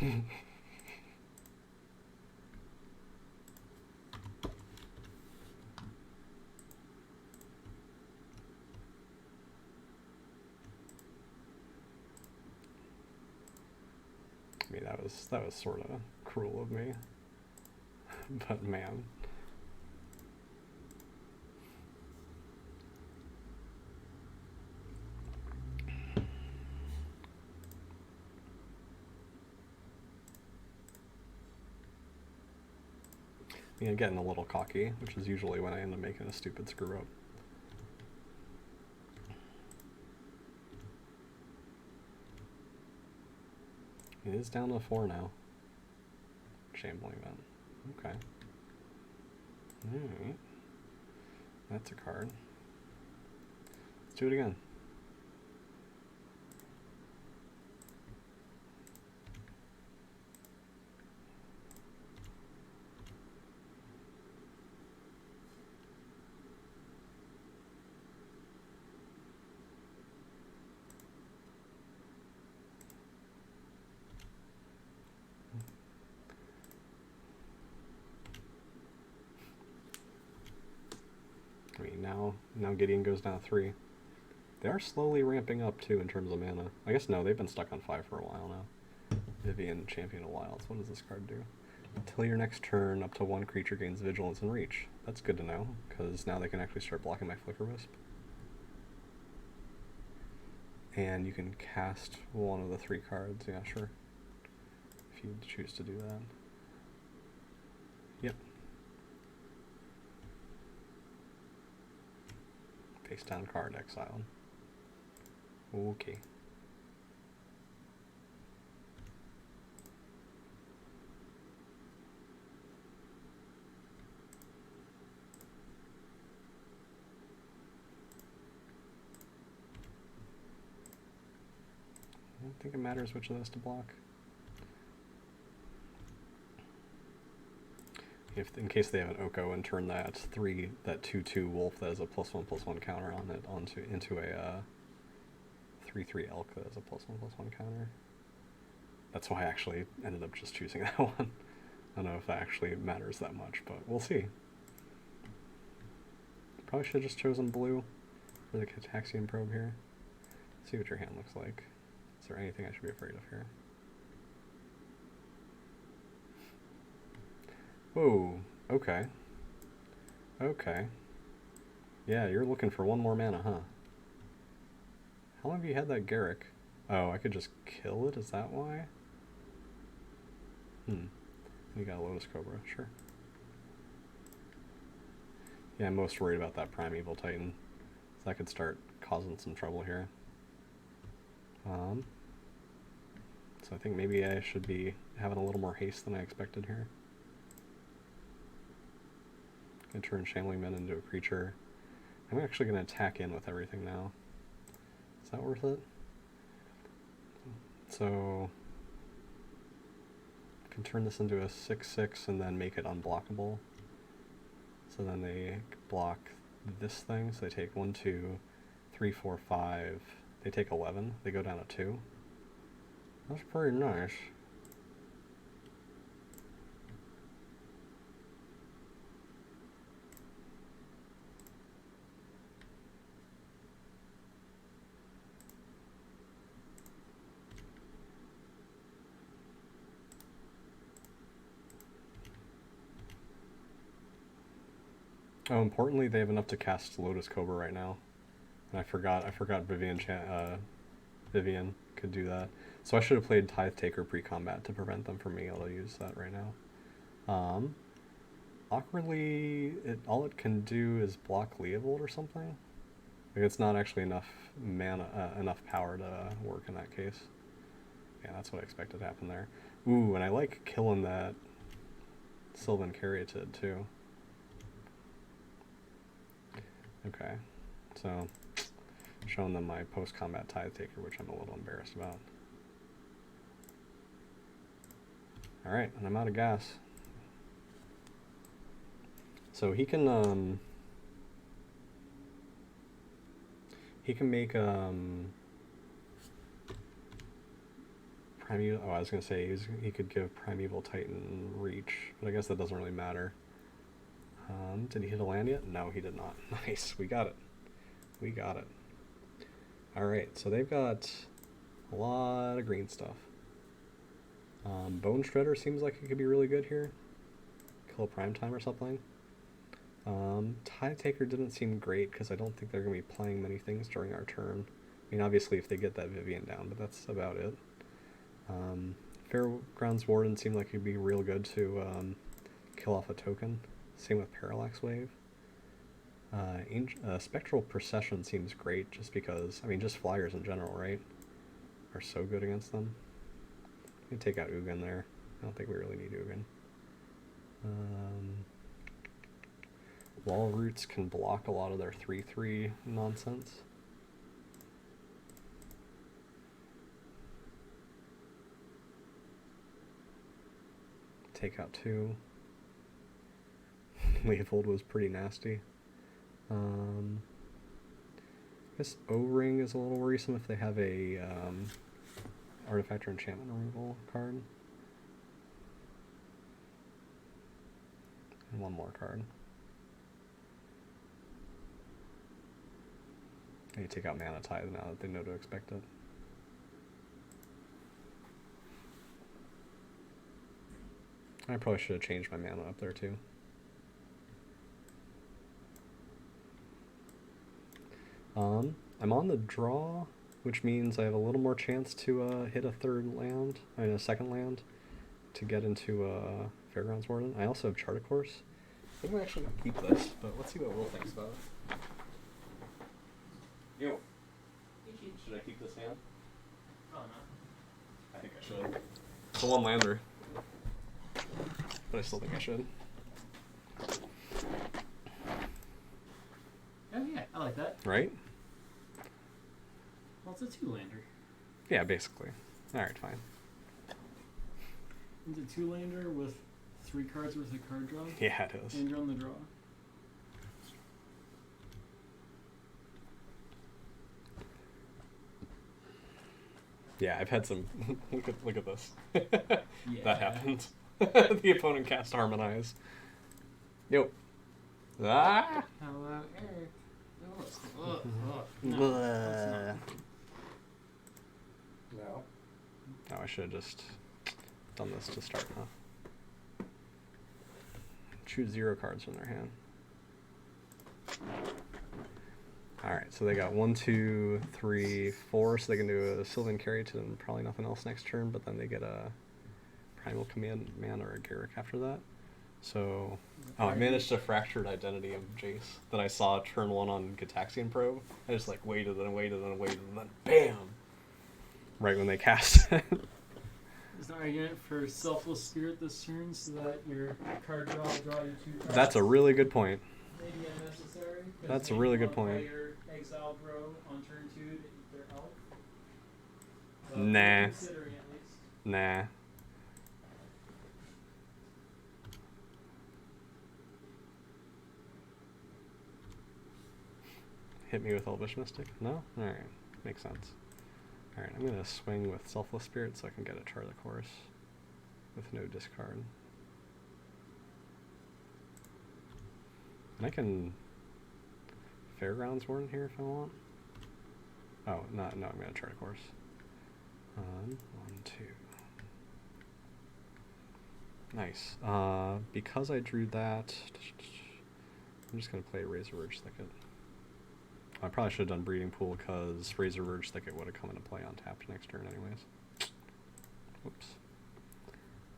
mean, that was sort of cruel of me, but man. You know, getting a little cocky, which is usually when I end up making a stupid screw up. It is down to 4 now. Shambling event. Okay. Alright. That's a card. Let's do it again. I mean, now Gideon goes down to 3. They are slowly ramping up, too, in terms of mana. I guess no, they've been stuck on 5 for a while now. Vivian, Champion of Wilds. What does this card do? Until your next turn, up to 1 creature gains Vigilance and Reach. That's good to know, because now they can actually start blocking my Flicker Wisp. And you can cast one of the 3 cards, yeah, sure. If you choose to do that. Yep. Face down card exiled. Okay. I don't think it matters which of those to block. If in case they have an Oko and turn that 2/2 wolf that has a +1/+1 counter on it into a 3/3 elk that has a +1/+1 counter. That's why I actually ended up just choosing that one. I don't know if that actually matters that much, but we'll see. Probably should have just chosen blue for the Cataxian Probe here. Let's see what your hand looks like. Is there anything I should be afraid of here? Whoa, okay. Okay. Yeah, you're looking for 1 more mana, huh? How long have you had that Garrick? Oh, I could just kill it? Is that why? You got a Lotus Cobra, sure. Yeah, I'm most worried about that Primeval Titan. So that could start causing some trouble here. So I think maybe I should be having a little more haste than I expected here. Gonna turn Shambling Men into a creature. I'm actually gonna attack in with everything now. Is that worth it? So I can turn this into a 6/6 and then make it unblockable. So then they block this thing, so they take 1, 2, 3, 4, 5. They take 11. They go down to 2. That's pretty nice. Oh, importantly, they have enough to cast Lotus Cobra right now. And I forgot Vivian could do that. So I should have played Tithe Taker pre-combat to prevent them from being able to use that right now. Awkwardly, all it can do is block Leovold or something. Like it's not actually enough mana, enough power to work in that case. Yeah, that's what I expected to happen there. Ooh, and I like killing that Sylvan Caryatid too. Okay, so showing them my post-combat Tithe Taker, which I'm a little embarrassed about. Alright, and I'm out of gas. So he can make Primeval. Oh, I was gonna say he could give Primeval Titan reach, but I guess that doesn't really matter. Did he hit a land yet? No, he did not. Nice, we got it. We got it. Alright, so they've got a lot of green stuff. Bone Shredder seems like it could be really good here. Kill a Primetime or something. Tithe Taker didn't seem great because I don't think they're going to be playing many things during our turn. I mean, obviously if they get that Vivian down, but that's about it. Fairgrounds Warden seemed like it'd be real good to kill off a token. Same with Parallax Wave. Spectral Procession seems great just because, I mean, just flyers in general, right? Are so good against them. You can take out Ugin there. I don't think we really need Ugin. Wall Roots can block a lot of their 3/3 nonsense. Take out 2. Leopold was pretty nasty. I guess O-Ring is a little worrisome if they have a artifact or enchantment removal card. And one more card. And you take out Mana Tithe now that they know to expect it. I probably should have changed my mana up there too. I'm on the draw, which means I have a little more chance to hit a a second land, to get into Fairgrounds Warden. I also have Chart Course. I think I'm actually gonna keep this, but let's see what Will thinks about it. Yo, should I keep this hand? Oh no. I think I should. It's a one lander, but I still think I should. Oh yeah, I like that. Right? Well, it's a 2-lander. Yeah, basically. Alright, fine. It's a 2-lander with 3 cards worth of card draw. Yeah, it is. And you're on the draw. Yeah, I've had some. look at this. Yeah. That happened. The opponent cast Harmonize. Yo. Ah. Hello, Eric. No, that's not. No. No, I should have just done this to start, huh? Choose 0 cards from their hand. Alright, so they got 1, 2, 3, 4, so they can do a Sylvan Carrot and probably nothing else next turn, but then they get a Primal Command Man or a Garruk after that. So, I managed a Fractured Identity of Jace that I saw turn 1 on Gitaxian Probe. I just like waited and waited and waited and then BAM! Right when they cast it. Is an argument for Selfless Spirit this turn so that your card draw will draw you 2 cards? That's a really good point. Maybe unnecessary. That's a really good point. Your exiled row on turn 2 to eat their health. Nah. Considering at least. Nah. Hit me with Elvish Mystic? No? Alright. Makes sense. Alright, I'm gonna swing with Selfless Spirit so I can get a Chart the Course with no discard. And I can Fairgrounds Warden here if I want. Oh, no, I'm gonna Chart a Course. 1, 2. Nice. Because I drew that, I'm just gonna play Razor Ridge Thicket. I probably should have done Breeding Pool because Razor Ridge Thicket would have come into play on tapped next turn anyways. Whoops.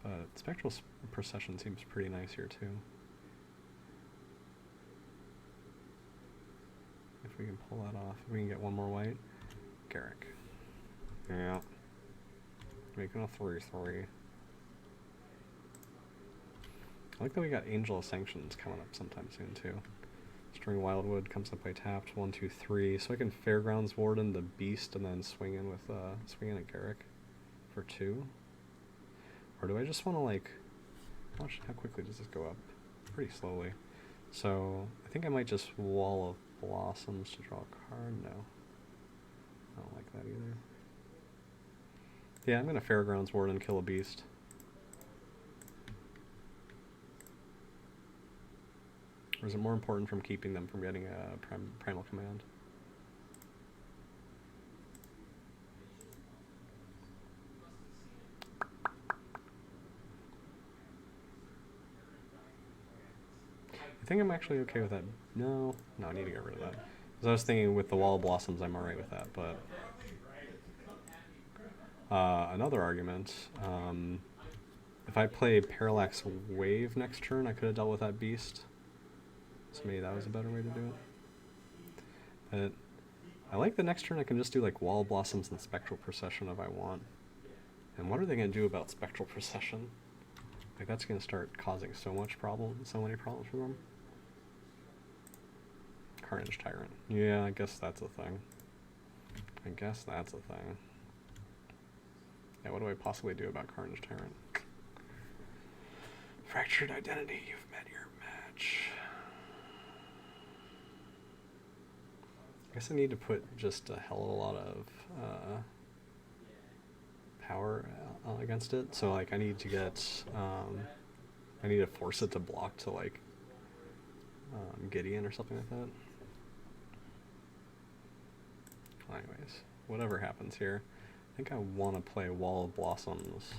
But Spectral Procession seems pretty nice here too. If we can pull that off. If we can get one more white. Garruk. Yeah. Making a 3/3. I like that we got Angel of Sanctions coming up sometime soon too. String Wildwood comes to play tapped. 1, 2, 3. So I can Fairgrounds Warden the Beast and then swing in with swing in a Garruk for 2. Or do I just want to like how quickly does this go up? Pretty slowly. So I think I might just Wall of Blossoms to draw a card. No. I don't like that either. Yeah, I'm gonna Fairgrounds Warden and kill a beast. Or is it more important from keeping them from getting a Primal Command? I think I'm actually okay with that. No, I need to get rid of that. Because I was thinking with the Wall of Blossoms, I'm alright with that, but... another argument If I play Parallax Wave next turn, I could have dealt with that beast. So maybe that was a better way to do it. But I like the next turn I can just do like Wall Blossoms and Spectral Procession if I want. And what are they going to do about Spectral Procession? Like that's going to start causing so many problems for them. Carnage Tyrant. Yeah, I guess that's a thing. Yeah, what do I possibly do about Carnage Tyrant? Fractured Identity, you've met your match. I guess I need to put just a hell of a lot of power against it. So like I need to get, I need to force it to block to like Gideon or something like that. Well, anyways, whatever happens here, I think I want to play Wall of Blossoms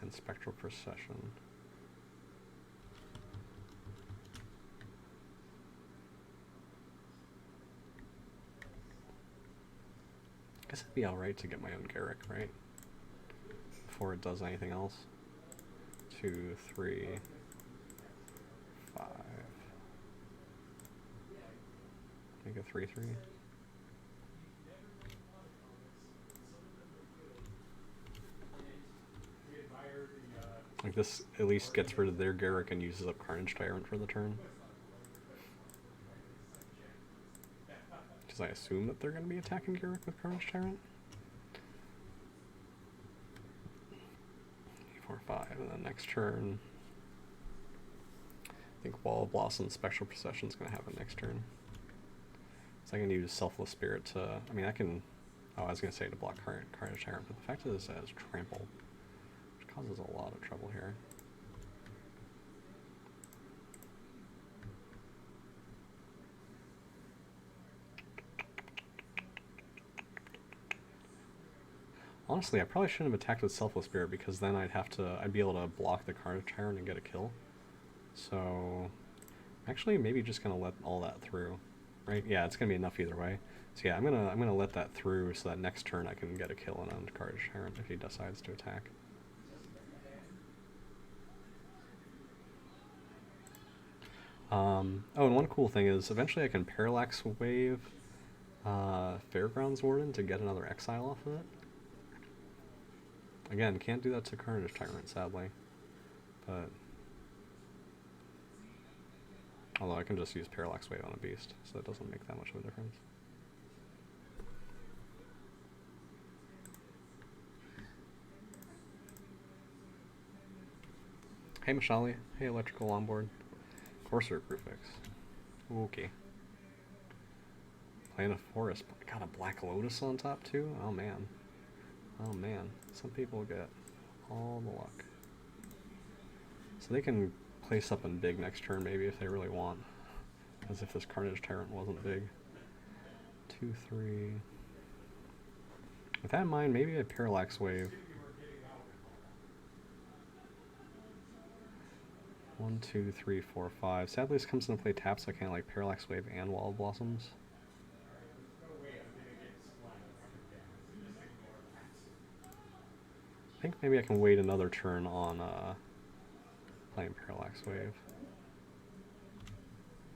and Spectral Procession. I guess it'd be alright to get my own Garrick, right? Before it does anything else. 2, 3, 5. Make a 3/3. Like this at least gets rid of their Garrick and uses up Carnage Tyrant for the turn. Because I assume that they're going to be attacking Garrick with Carnage Tyrant. 4, 5, and then next turn. I think Wall of Blossom Spectral Procession is going to happen next turn. So I can use Selfless Spirit to. I mean, I can. Oh, I was going to say to block Carnage Tyrant, but the fact is it has Trample, which causes a lot of trouble here. Honestly, I probably shouldn't have attacked with Selfless Spirit because then I'd be able to block the Carnage Tyrant and get a kill. So, actually, maybe just gonna let all that through, right? Yeah, it's gonna be enough either way. So yeah, I'm gonna let that through so that next turn I can get a kill on Carnage Tyrant if he decides to attack. Oh, and one cool thing is eventually I can Parallax Wave Fairgrounds Warden to get another exile off of it. Again, can't do that to Carnage Tyrant, sadly. But although I can just use Parallax Wave on a beast, so it doesn't make that much of a difference. Hey Mashali, hey Electrical on board. Courser Groupfix. Okay. Playing a forest. Got a Black Lotus on top too? Oh man. Oh man. Some people get all the luck. So they can play something big next turn maybe if they really want. As if this Carnage Tyrant wasn't big. 2, 3. With that in mind, maybe a Parallax Wave. 1, 2, 3, 4, 5. Sadly, this comes into play tap, so I can't like Parallax Wave and Wall of Blossoms. I think maybe I can wait another turn on playing Parallax Wave.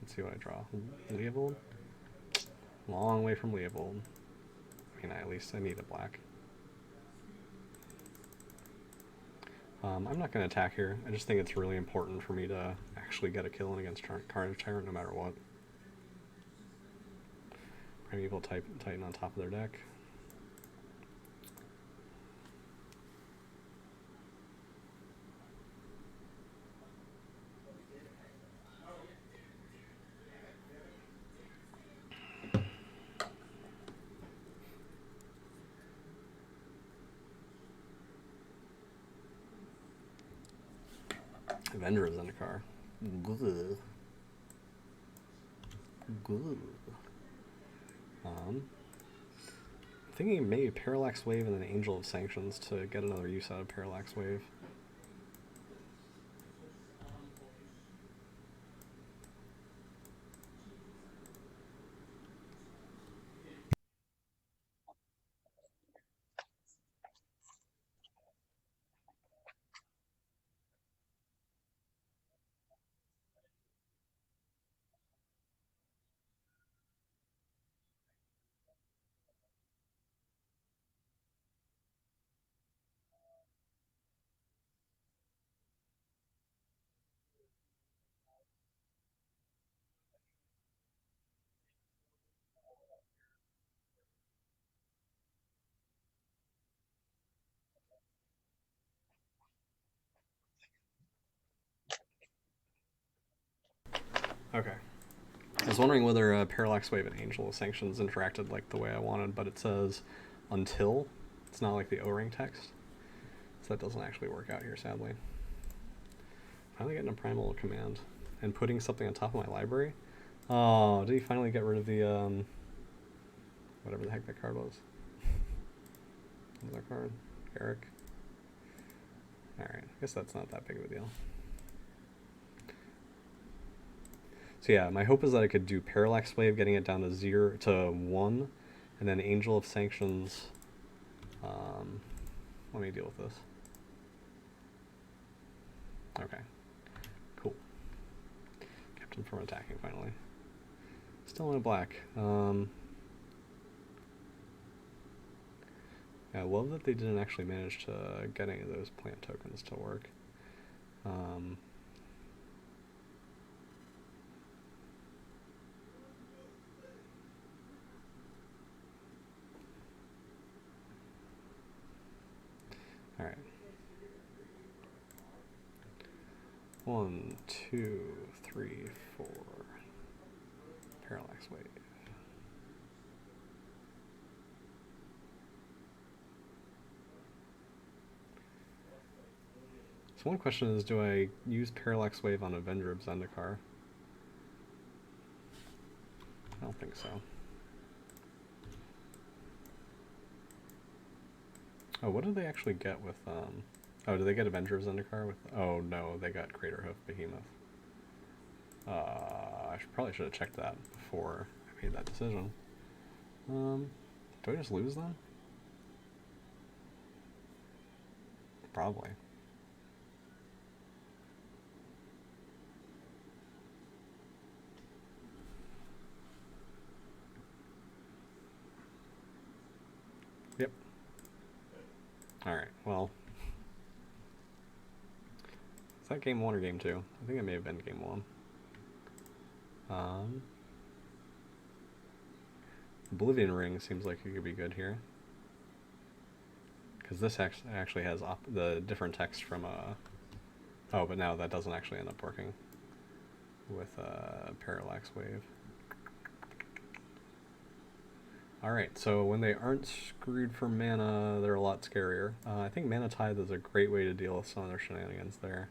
Let's see what I draw. Leovold? Long way from Leovold. I mean, at least I need a black. I'm not going to attack here. I just think it's really important for me to actually get a kill in against Carnage Tyrant no matter what. Primeval Titan on top of their deck. Avenger is in the car. Good. Good. Thinking maybe Parallax Wave and then Angel of Sanctions to get another use out of Parallax Wave. Okay. I was wondering whether Parallax Wave and Angel of Sanctions interacted like the way I wanted, but it says until. It's not like the O-ring text. So that doesn't actually work out here, sadly. Finally getting a primal command. And putting something on top of my library? Oh, did he finally get rid of the, whatever the heck that card was? What was that card? Eric? Alright, I guess that's not that big of a deal. So yeah, my hope is that I could do Parallax Wave, getting it down to 0 to 1, and then Angel of Sanctions. Let me deal with this. Okay, cool. Kept him from attacking finally. Still no black. I love that they didn't actually manage to get any of those plant tokens to work. Alright. 1, 2, 3, 4. Parallax Wave. So one question is, do I use Parallax Wave on Avenger of Zendikar? I don't think so. Oh, what did they actually get with, oh, did they get Avenger of Zendikar with, oh no, they got Craterhoof Behemoth. I probably should have checked that before I made that decision. Do I just lose then? Probably. Yep. Alright, well. Is that game 1 or game 2? I think it may have been game 1. Oblivion Ring seems like it could be good here. Because this actually has the different text from oh, but now that doesn't actually end up working with Parallax Wave. Alright, so when they aren't screwed for mana, they're a lot scarier. I think Mana Tithe is a great way to deal with some of their shenanigans there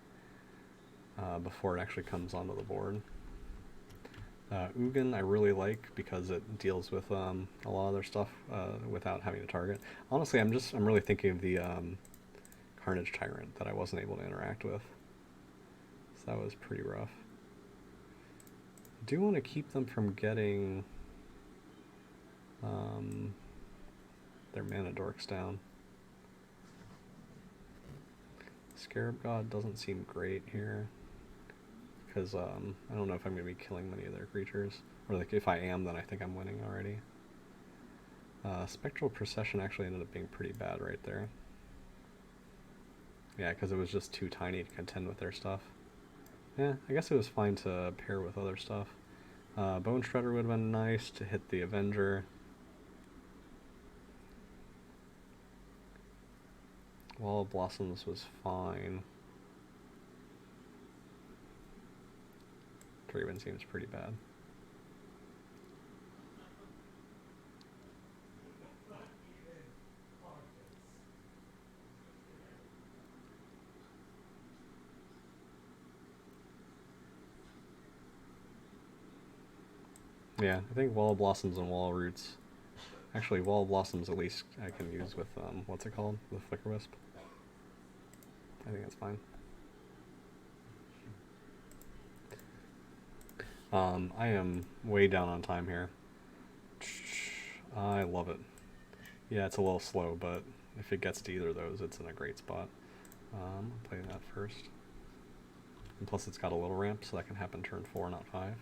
before it actually comes onto the board. Ugin I really like because it deals with a lot of their stuff without having to target. Honestly, I'm really thinking of the Carnage Tyrant that I wasn't able to interact with. So that was pretty rough. I do want to keep them from getting their mana dorks down. Scarab God doesn't seem great here. Because I don't know if I'm going to be killing many of their creatures. Or like if I am, then I think I'm winning already. Spectral Procession actually ended up being pretty bad right there. Yeah, because it was just too tiny to contend with their stuff. Yeah, I guess it was fine to pair with other stuff. Bone Shredder would have been nice to hit the Avenger. Wall of Blossoms was fine. Draven seems pretty bad. Yeah, I think Wall of Blossoms and Wall of Roots. Actually, Wall of Blossoms at least I can use with, what's it called? The Flicker Wisp. I think that's fine. I am way down on time here. I love it. Yeah, it's a little slow, but if it gets to either of those, it's in a great spot. I'll play that first. And plus it's got a little ramp, so that can happen turn 4, not 5.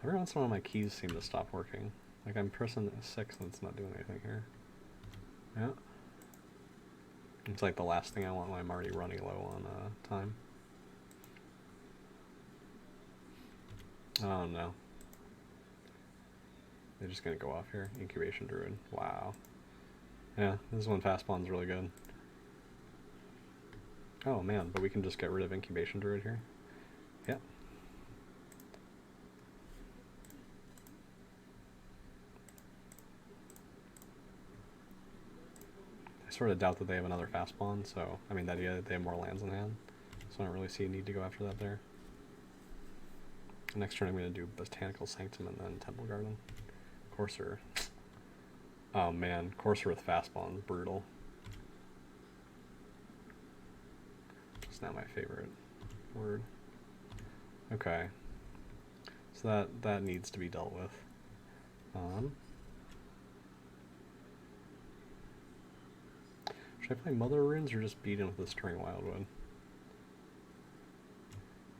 Every once in a while my keys seem to stop working. Like I'm pressing 6 and it's not doing anything here. Yeah. It's like the last thing I want when I'm already running low on time. Oh no. They're just gonna go off here. Incubation Druid. Wow. Yeah, this is when fast spawn's really good. Oh man, but we can just get rid of Incubation Druid here. Yeah. I sort of doubt that they have another fast pawn, so, I mean, that they have more lands in hand, so I don't really see a need to go after that there. Next turn I'm going to do Botanical Sanctum and then Temple Garden. Courser. Oh man, Courser with fast pawn, brutal. It's not my favorite word. Okay. So that needs to be dealt with. Should I play Mother Runes or just beat in with the Stirring Wildwood?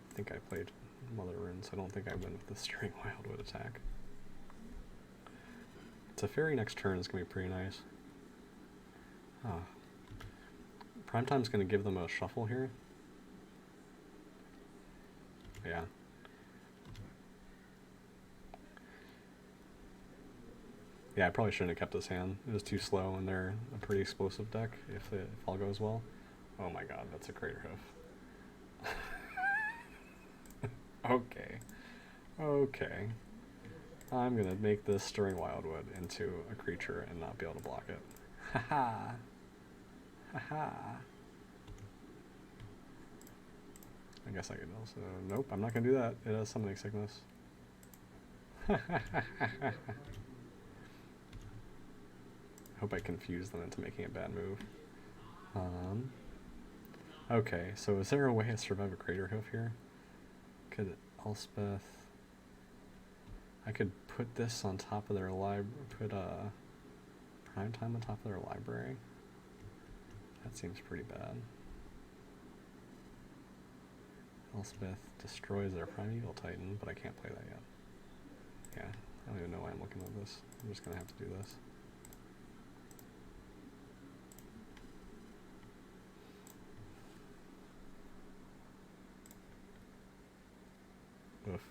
I think I played Mother Runes. I don't think I win with the Stirring Wildwood attack. It's a Fairy next turn is going to be pretty nice. Ah. Primetime's going to give them a shuffle here. Yeah. Yeah, I probably shouldn't have kept this hand. It was too slow, and they're a pretty explosive deck if all goes well. Oh my god, that's a Crater Hoof. Okay. Okay. I'm gonna make this Stirring Wildwood into a creature and not be able to block it. Haha. Haha. I guess I could also... Nope, I'm not gonna do that. It has Summoning Sickness. Hope I confused them into making a bad move. Okay, so is there a way to survive a Crater Hoof here? Could Elspeth... I could put this on top of their put Primetime on top of their library. That seems pretty bad. Elspeth destroys their Primeval Titan, but I can't play that yet. Yeah, I don't even know why I'm looking at this. I'm just gonna have to do this. Oof.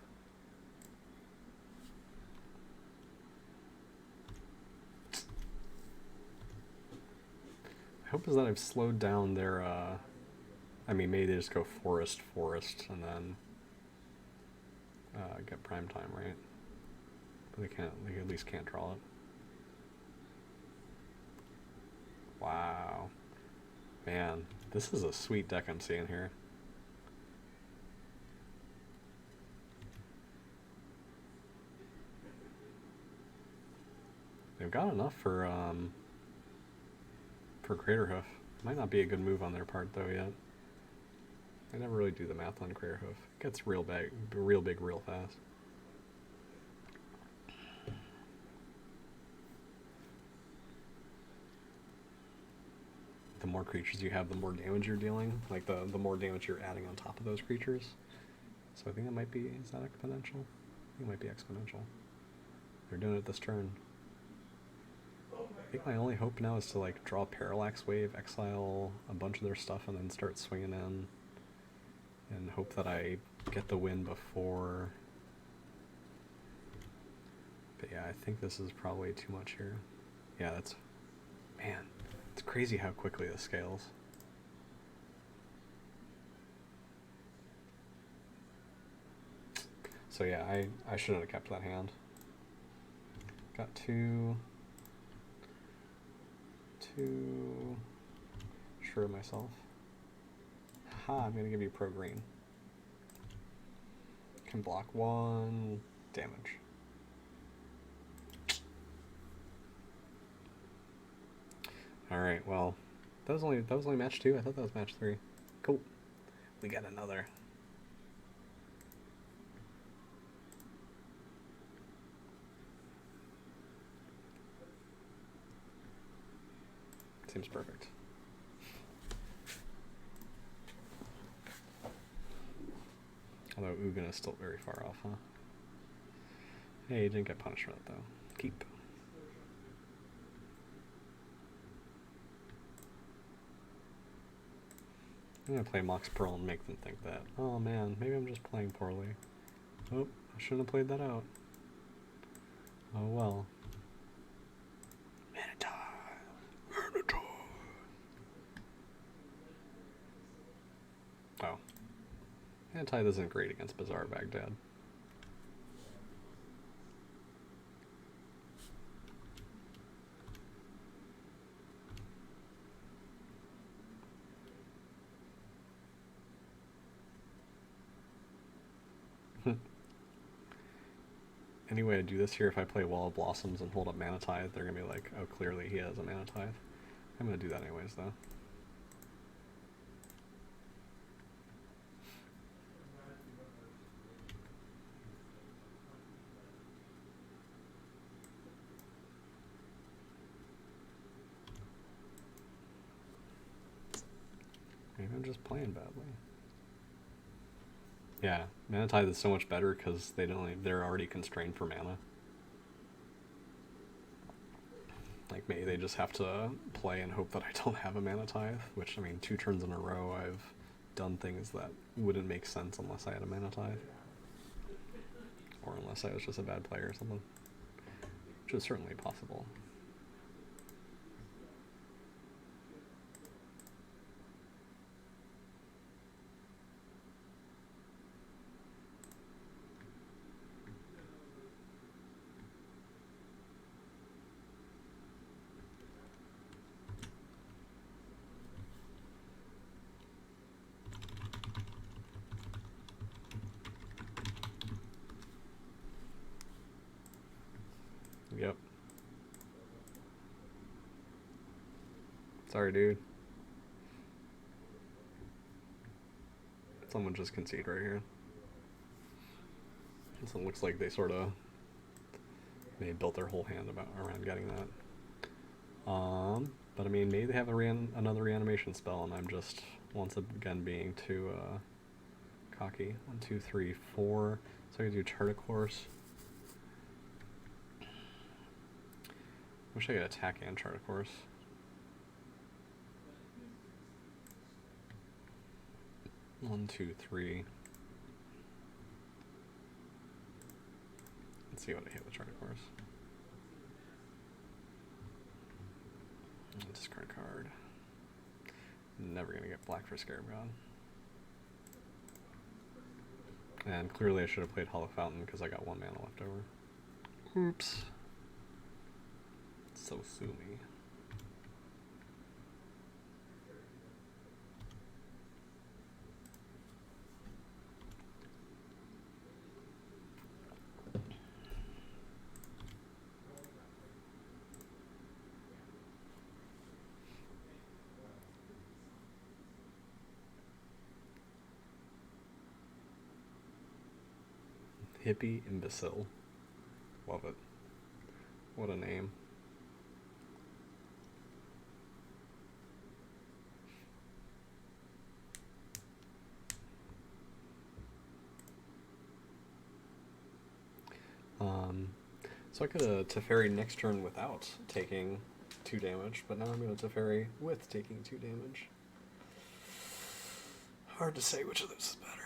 I hope is that I've slowed down their, I mean, maybe they just go forest, and then get Primetime, right? But they at least can't draw it. Wow. Man, this is a sweet deck I'm seeing here. They've got enough for Crater Hoof. Might not be a good move on their part though yet. I never really do the math on Crater Hoof. It gets real big, real fast. The more creatures you have, the more damage you're dealing. Like the more damage you're adding on top of those creatures. So I think that might be, is that exponential? I think it might be exponential. They're doing it this turn. I think my only hope now is to like draw Parallax Wave, exile a bunch of their stuff, and then start swinging in, and hope that I get the win before. But yeah, I think this is probably too much here. Yeah, that's... Man, it's crazy how quickly this scales. So yeah, I shouldn't have kept that hand. Got two... Sure of myself. Haha, I'm gonna give you pro green. Can block 1 damage. Alright, well, that was only match 2. I thought that was match 3. Cool. We got another. Seems perfect. Although Ugin is still very far off, huh? Hey, you didn't get punishment though. Keep. I'm gonna play Mox Pearl and make them think that. Oh man, maybe I'm just playing poorly. Oh, I shouldn't have played that out. Oh well. Oh. Mana Tithe isn't great against Bazaar Baghdad. Any way to do this here, if I play Wall of Blossoms and hold up Mana Tithe, they're going to be like, oh, clearly he has a Mana Tithe. I'm going to do that anyways, though. Maybe I'm just playing badly. Yeah, Mana Tithe is so much better because they're already constrained for mana. Like, maybe they just have to play and hope that I don't have a Mana Tithe, which, I mean, 2 turns in a row I've done things that wouldn't make sense unless I had a Mana Tithe. Or unless I was just a bad player or something. Which is certainly possible. Yep. Sorry, dude. Someone just concede right here. So it looks like they sort of built their whole hand around getting that. But I mean, maybe they have another reanimation spell, and I'm just once again being too cocky. 1, 2, 3, 4. So I can do Chart Course. Wish I could attack and Chart Course. One, 2, 3. Let's see what I hit with Chart Course. Discard card. Never gonna get black for Scarab God. And clearly I should have played Hollow Fountain because I got 1 mana left over. Oops. So sue me. Hippie Imbecile. Love it. What a name. So I could have Teferi next turn without taking 2 damage, but now I'm going to Teferi with taking 2 damage. Hard to say which of those is better.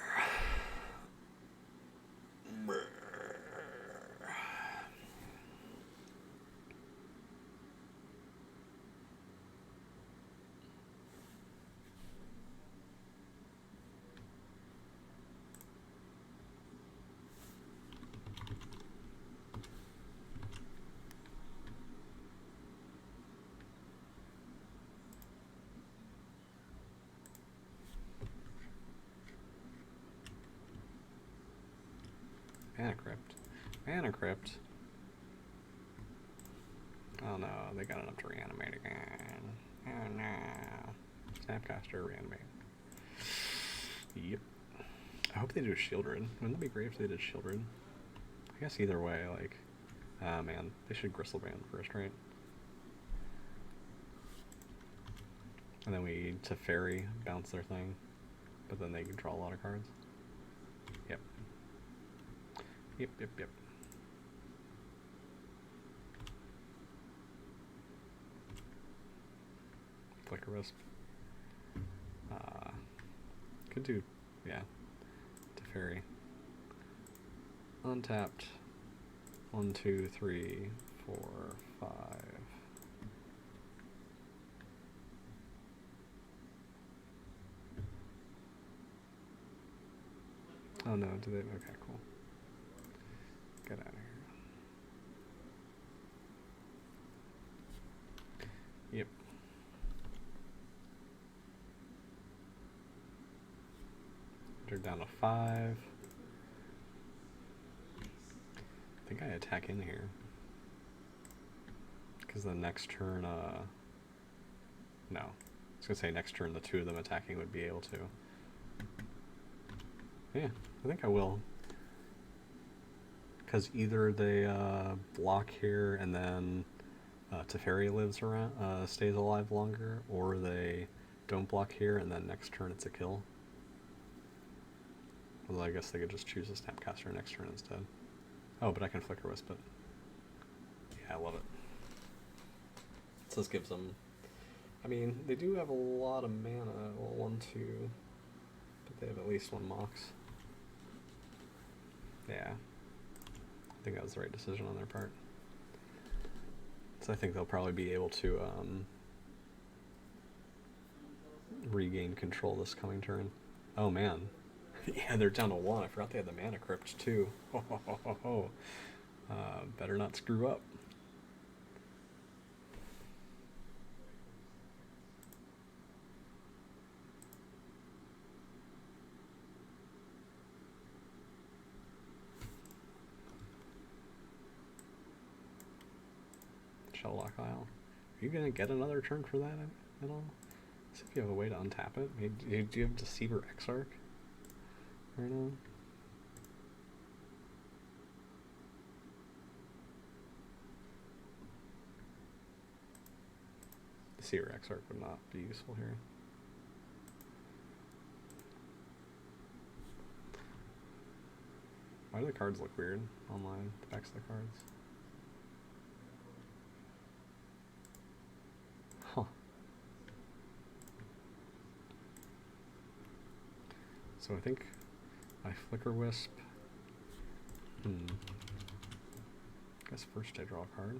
Mana Crypt. Mana Crypt. Oh no, they got enough to reanimate again. Oh no. Snapcaster reanimate. Yep. I hope they do Shieldred. Wouldn't that be great if they did Shieldred? I guess either way, like... Ah man, they should Gristleband first, right? And then we Teferi, bounce their thing. But then they can draw a lot of cards. Yep. Yep. Flicker Wisp. Could do, yeah. Teferi. Untapped. 1, 2, 3, 4, 5. Oh no, do they? Okay, cool. Get out of here. Yep. They're down to 5. I think I attack in here. Because the next turn, no. I was gonna say next turn the 2 of them attacking would be able to. Yeah, I think I will. Because either they block here and then Teferi lives around, stays alive longer, or they don't block here and then next turn it's a kill. Although I guess they could just choose a Snapcaster next turn instead. Oh, but I can Flicker Wisp it. Yeah, I love it. So this gives them... I mean, they do have a lot of mana. Well, 1, 2... But they have at least 1 Mox. Yeah. I think that was the right decision on their part. So I think they'll probably be able to regain control this coming turn. Oh man. Yeah, they're down to 1. I forgot they had the Mana Crypt too. Better not screw up. Shelllock Isle. Are you gonna get another turn for that at all? See if you have a way to untap it. Do you have Deceiver Exarch right now? Deceiver Exarch would not be useful here. Why do the cards look weird online? The backs of the cards. Huh. So I think I Flicker Wisp. I guess first I draw a card.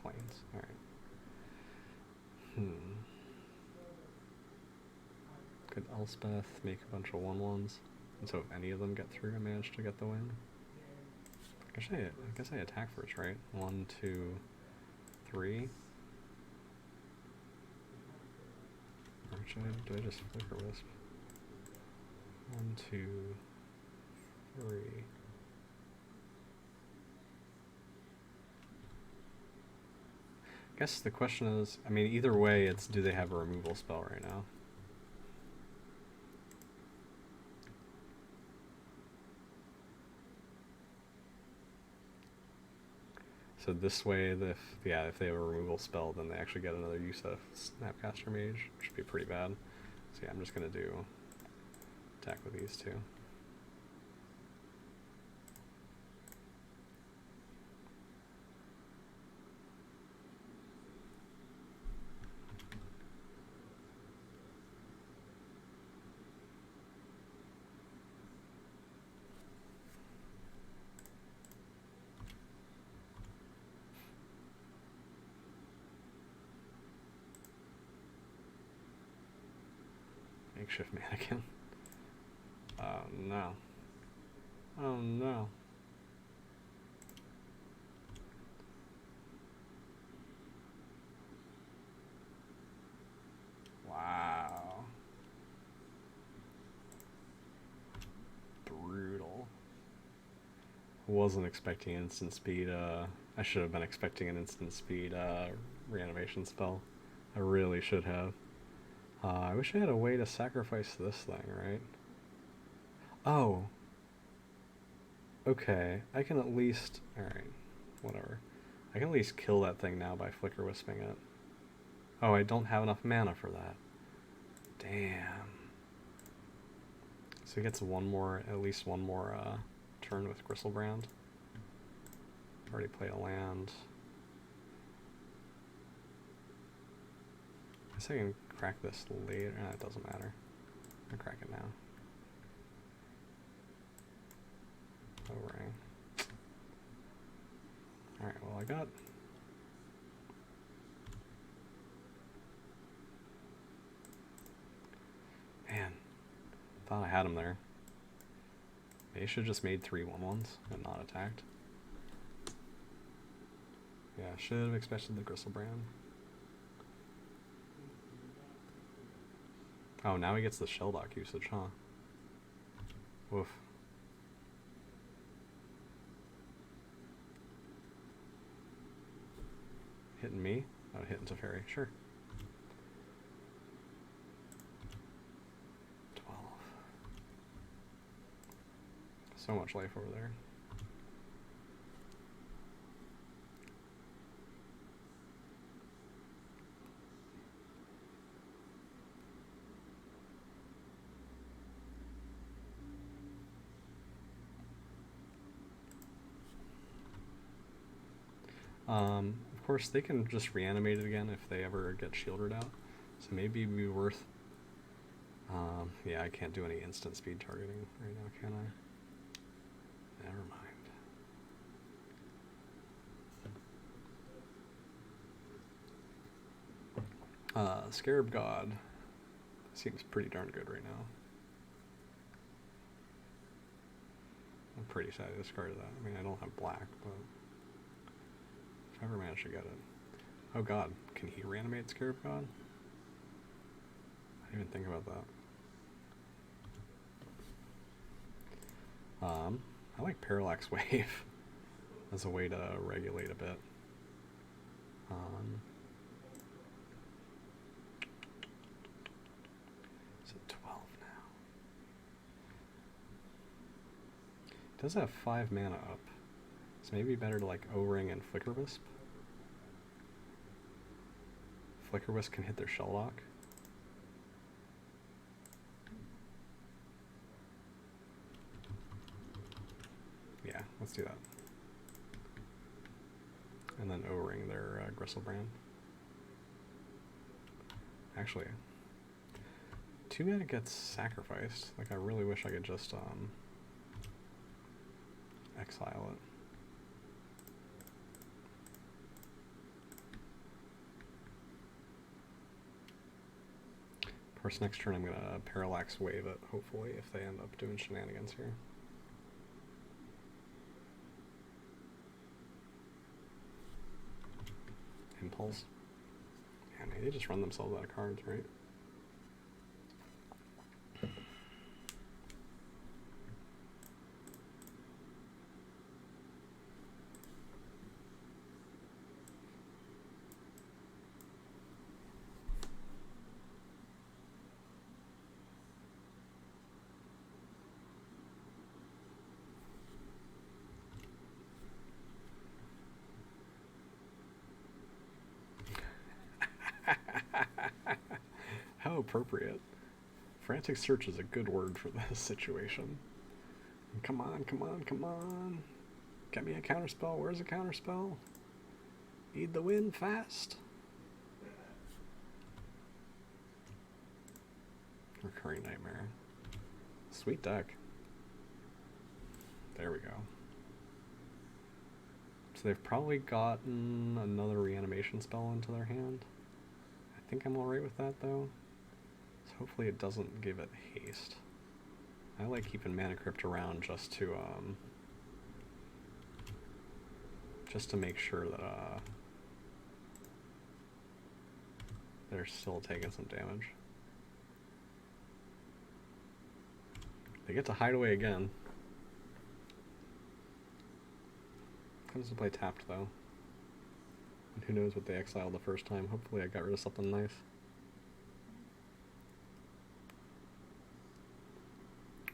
Plains. Alright. Could Elspeth make a bunch of 1/1s? And so if any of them get through, I manage to get the win. I guess I attack first, right? 1, 2, 3. Or do I just Flicker Wisp? 1, 2, 3. I guess the question is, I mean, either way, it's do they have a removal spell right now? So this way, if they have a removal spell, then they actually get another use of Snapcaster Mage, which would be pretty bad. So yeah, I'm just gonna do attack with these 2. Makeshift Mannequin. Oh no. Oh no. Wow. Brutal. Wasn't expecting instant speed. I should have been expecting an instant speed reanimation spell. I really should have. I wish I had a way to sacrifice this thing, right? Oh. Okay, I can at least... Alright, whatever. I can at least kill that thing now by Flicker Wisping it. Oh, I don't have enough mana for that. Damn. So he gets at least one more turn with Gristlebrand. Already played a land. I guess I can crack this later. It doesn't matter. I'll crack it now. Ring. Alright, well I got... Man. thought I had him there. They should have just made 3 1/1s and not attacked. Yeah, should have expected the Gristlebrand. Oh, now he gets the Shelldock usage, huh? Woof. Hitting me? Oh, hitting Teferi, sure. 12. So much life over there. Of course, they can just reanimate it again if they ever get shielded out. So maybe it'd be worth... yeah, I can't do any instant speed targeting right now, can I? Never mind. Scarab God seems pretty darn good right now. I'm pretty sad I discarded that. I mean, I don't have black, but if I ever manage to get it. Oh god, can he reanimate Scarab God? I didn't even think about that. I like Parallax Wave as a way to regulate a bit. It's at 12 now. It does have 5 mana up. So maybe better to like O-Ring and Flicker Wisp. Flicker Wisp can hit their Shelldock. Yeah, let's do that. And then O-Ring their Gristlebrand. Actually, too bad it gets sacrificed. Like, I really wish I could just exile it. Of course, next turn I'm gonna Parallax Wave it, hopefully, if they end up doing shenanigans here. Impulse. Man, they just run themselves out of cards, right? How appropriate. Frantic Search is a good word for this situation. Come on, come on, come on. Get me a counterspell. Where's a counterspell? Need the win fast. Recurring Nightmare. Sweet deck. There we go. So they've probably gotten another reanimation spell into their hand. I think I'm alright with that though. So hopefully it doesn't give it haste. I like keeping Mana Crypt around just to make sure that they're still taking some damage. They get to hide away again. Comes to play tapped though. And who knows what they exiled the first time. Hopefully I got rid of something nice.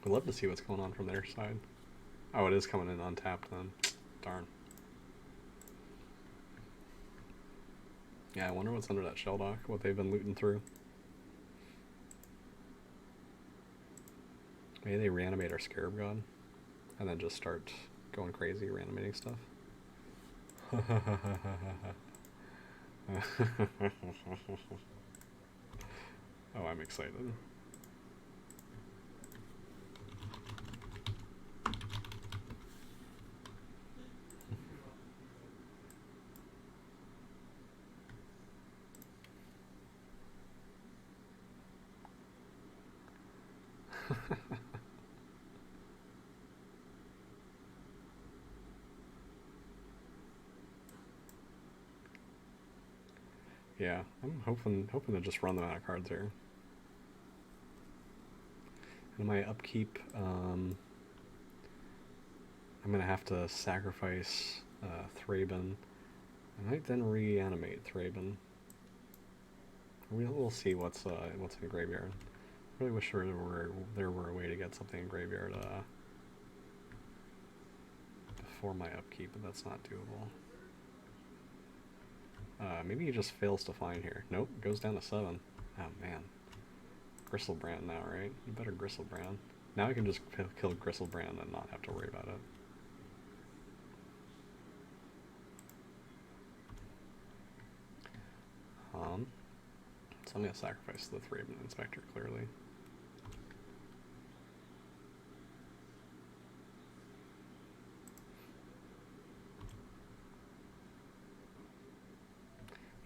I'd love to see what's going on from their side. Oh, it is coming in untapped then. Darn. Yeah, I wonder what's under that Shelldock, what they've been looting through. Maybe they reanimate our Scarab God and then just start going crazy reanimating stuff. Oh, I'm excited. Yeah, I'm hoping to just run them out of cards here. In my upkeep, I'm gonna have to sacrifice Thraben. I might then reanimate Thraben. We'll see what's in graveyard. I really wish there were a way to get something in graveyard before my upkeep, but that's not doable. Maybe he just fails to find here. Nope, goes down to 7. Oh man. Gristlebrand now, right? You better Gristlebrand. Now I can just kill Gristlebrand and not have to worry about it. So I'm going to sacrifice the Thraben Inspector, clearly.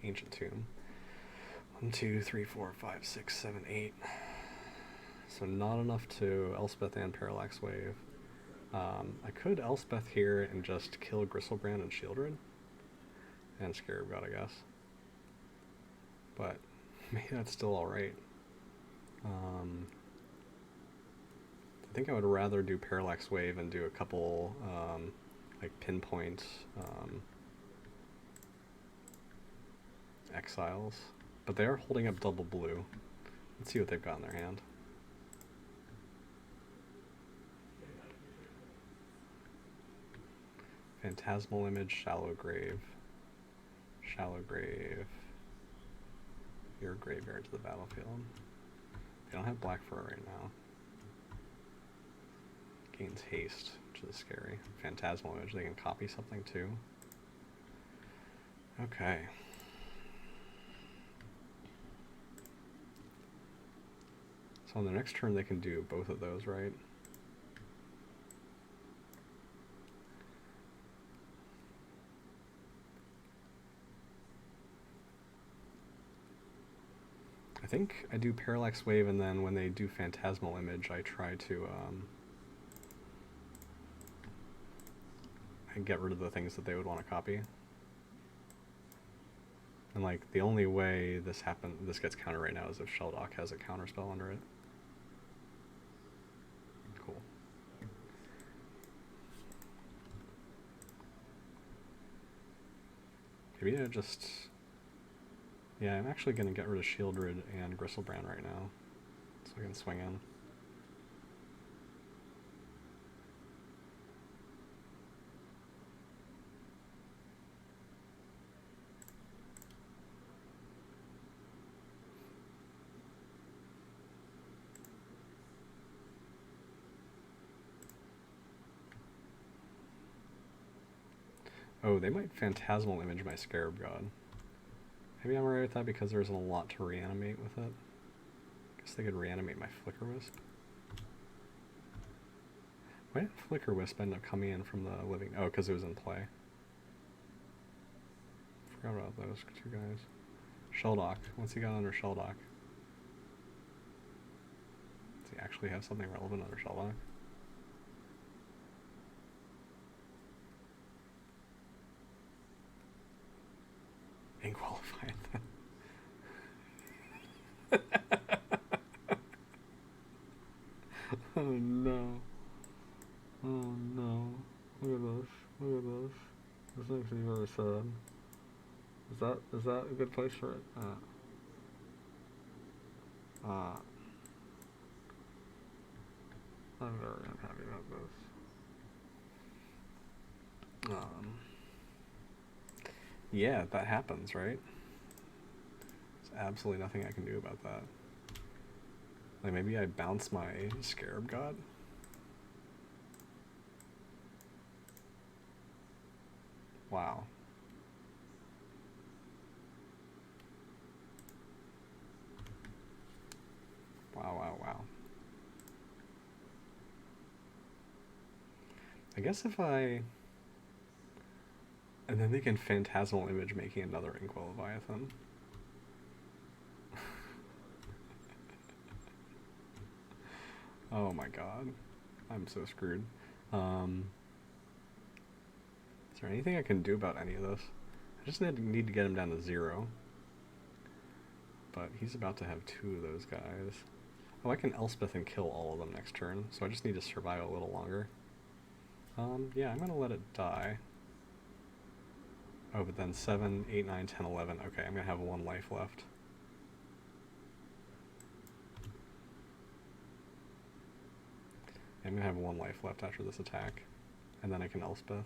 Ancient Tomb. 1, 2, 3, 4, 5, 6, 7, 8. So not enough to Elspeth and Parallax Wave. I could Elspeth here and just kill Gristlebrand and Shieldred. And Scarab God, I guess. But maybe that's still alright. I think I would rather do Parallax Wave and do a couple like pinpoint exiles. But they are holding up double blue. Let's see what they've got in their hand. Phantasmal Image, Shallow Grave. Shallow Grave. Your graveyard to the battlefield. They don't have black for it right now. Gains haste, which is scary. Phantasmal Image, they can copy something too. Okay. So on the next turn they can do both of those, right? I think I do Parallax Wave, and then when they do Phantasmal Image, I try to I get rid of the things that they would want to copy. And like the only way this gets countered right now is if Shelldock has a counterspell under it. Cool. Maybe I just... Yeah, I'm actually going to get rid of Shieldred and Gristlebrand right now, so I can swing in. Oh, they might Phantasmal Image my Scarab God. Maybe I'm alright with that because there's a lot to reanimate with it. Guess they could reanimate my Flicker Wisp. Why did Flicker Wisp end up coming in from the living... Oh, because it was in play. Forgot about those two guys. Shelldock. What's he got under Shelldock? Does he actually have something relevant under Shelldock? Inqualified. Oh no. Oh no. Look at this. Look at this. This makes me very sad. Is that a good place for it? I'm very unhappy about this. Yeah, that happens, right? There's absolutely nothing I can do about that. Like, maybe I bounce my Scarab God? Wow. Wow, wow, wow. I guess if I... And then they can Phantasmal Image making another Inkwell Leviathan. Oh my god. I'm so screwed. Is there anything I can do about any of this? I just need to get him down to 0. but he's about to have 2 of those guys. Oh, I can Elspeth and kill all of them next turn, so I just need to survive a little longer. Yeah, I'm gonna let it die. Oh, but then 7, 8, 9, 10, 11. Okay, I'm gonna have 1 life left. I'm gonna have 1 life left after this attack, and then I can Elspeth.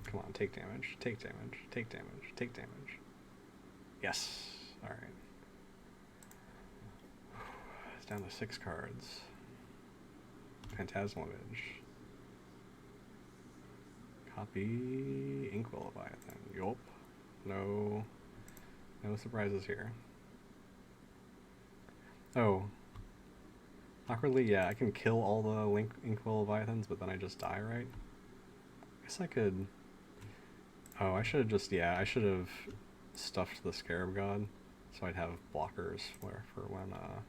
Come on, take damage, take damage, take damage, take damage. Yes! Alright. It's down to 6 cards. Phantasmal Image. Copy Inkwell Leviathan. Yup. No surprises here. Oh. Awkwardly, yeah, I can kill all the Inkwell Leviathans, but then I just die, right? I guess I could... Oh, I should have just, yeah, I should have stuffed the Scarab God, so I'd have blockers for when, Alright,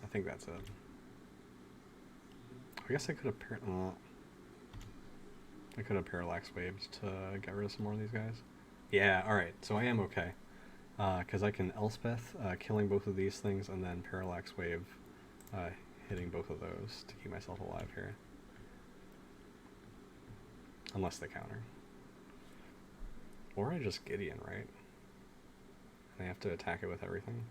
I think that's it. I guess I could have, I could have Parallax Waved to get rid of some more of these guys. Yeah, alright, so I am okay. Because I can Elspeth, killing both of these things, and then Parallax Wave, hitting both of those to keep myself alive here. Unless they counter. Or I just Gideon, right? And I have to attack it with everything.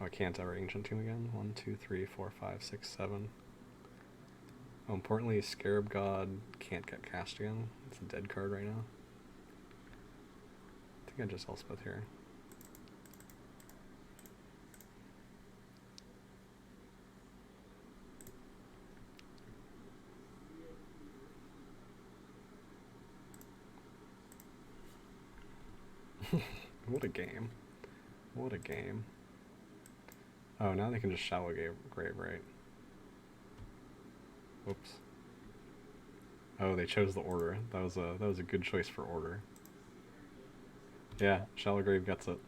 Oh, I can't ever Ancient Tomb again. 1, 2, 3, 4, 5, 6, 7. Oh, importantly, Scarab God can't get cast again. It's a dead card right now. I think I just Elspeth here. What a game. What a game. Oh, now they can just Shallow Grave, right? Whoops. Oh, they chose the order. That was a good choice for order. Yeah, Shallow Grave gets it.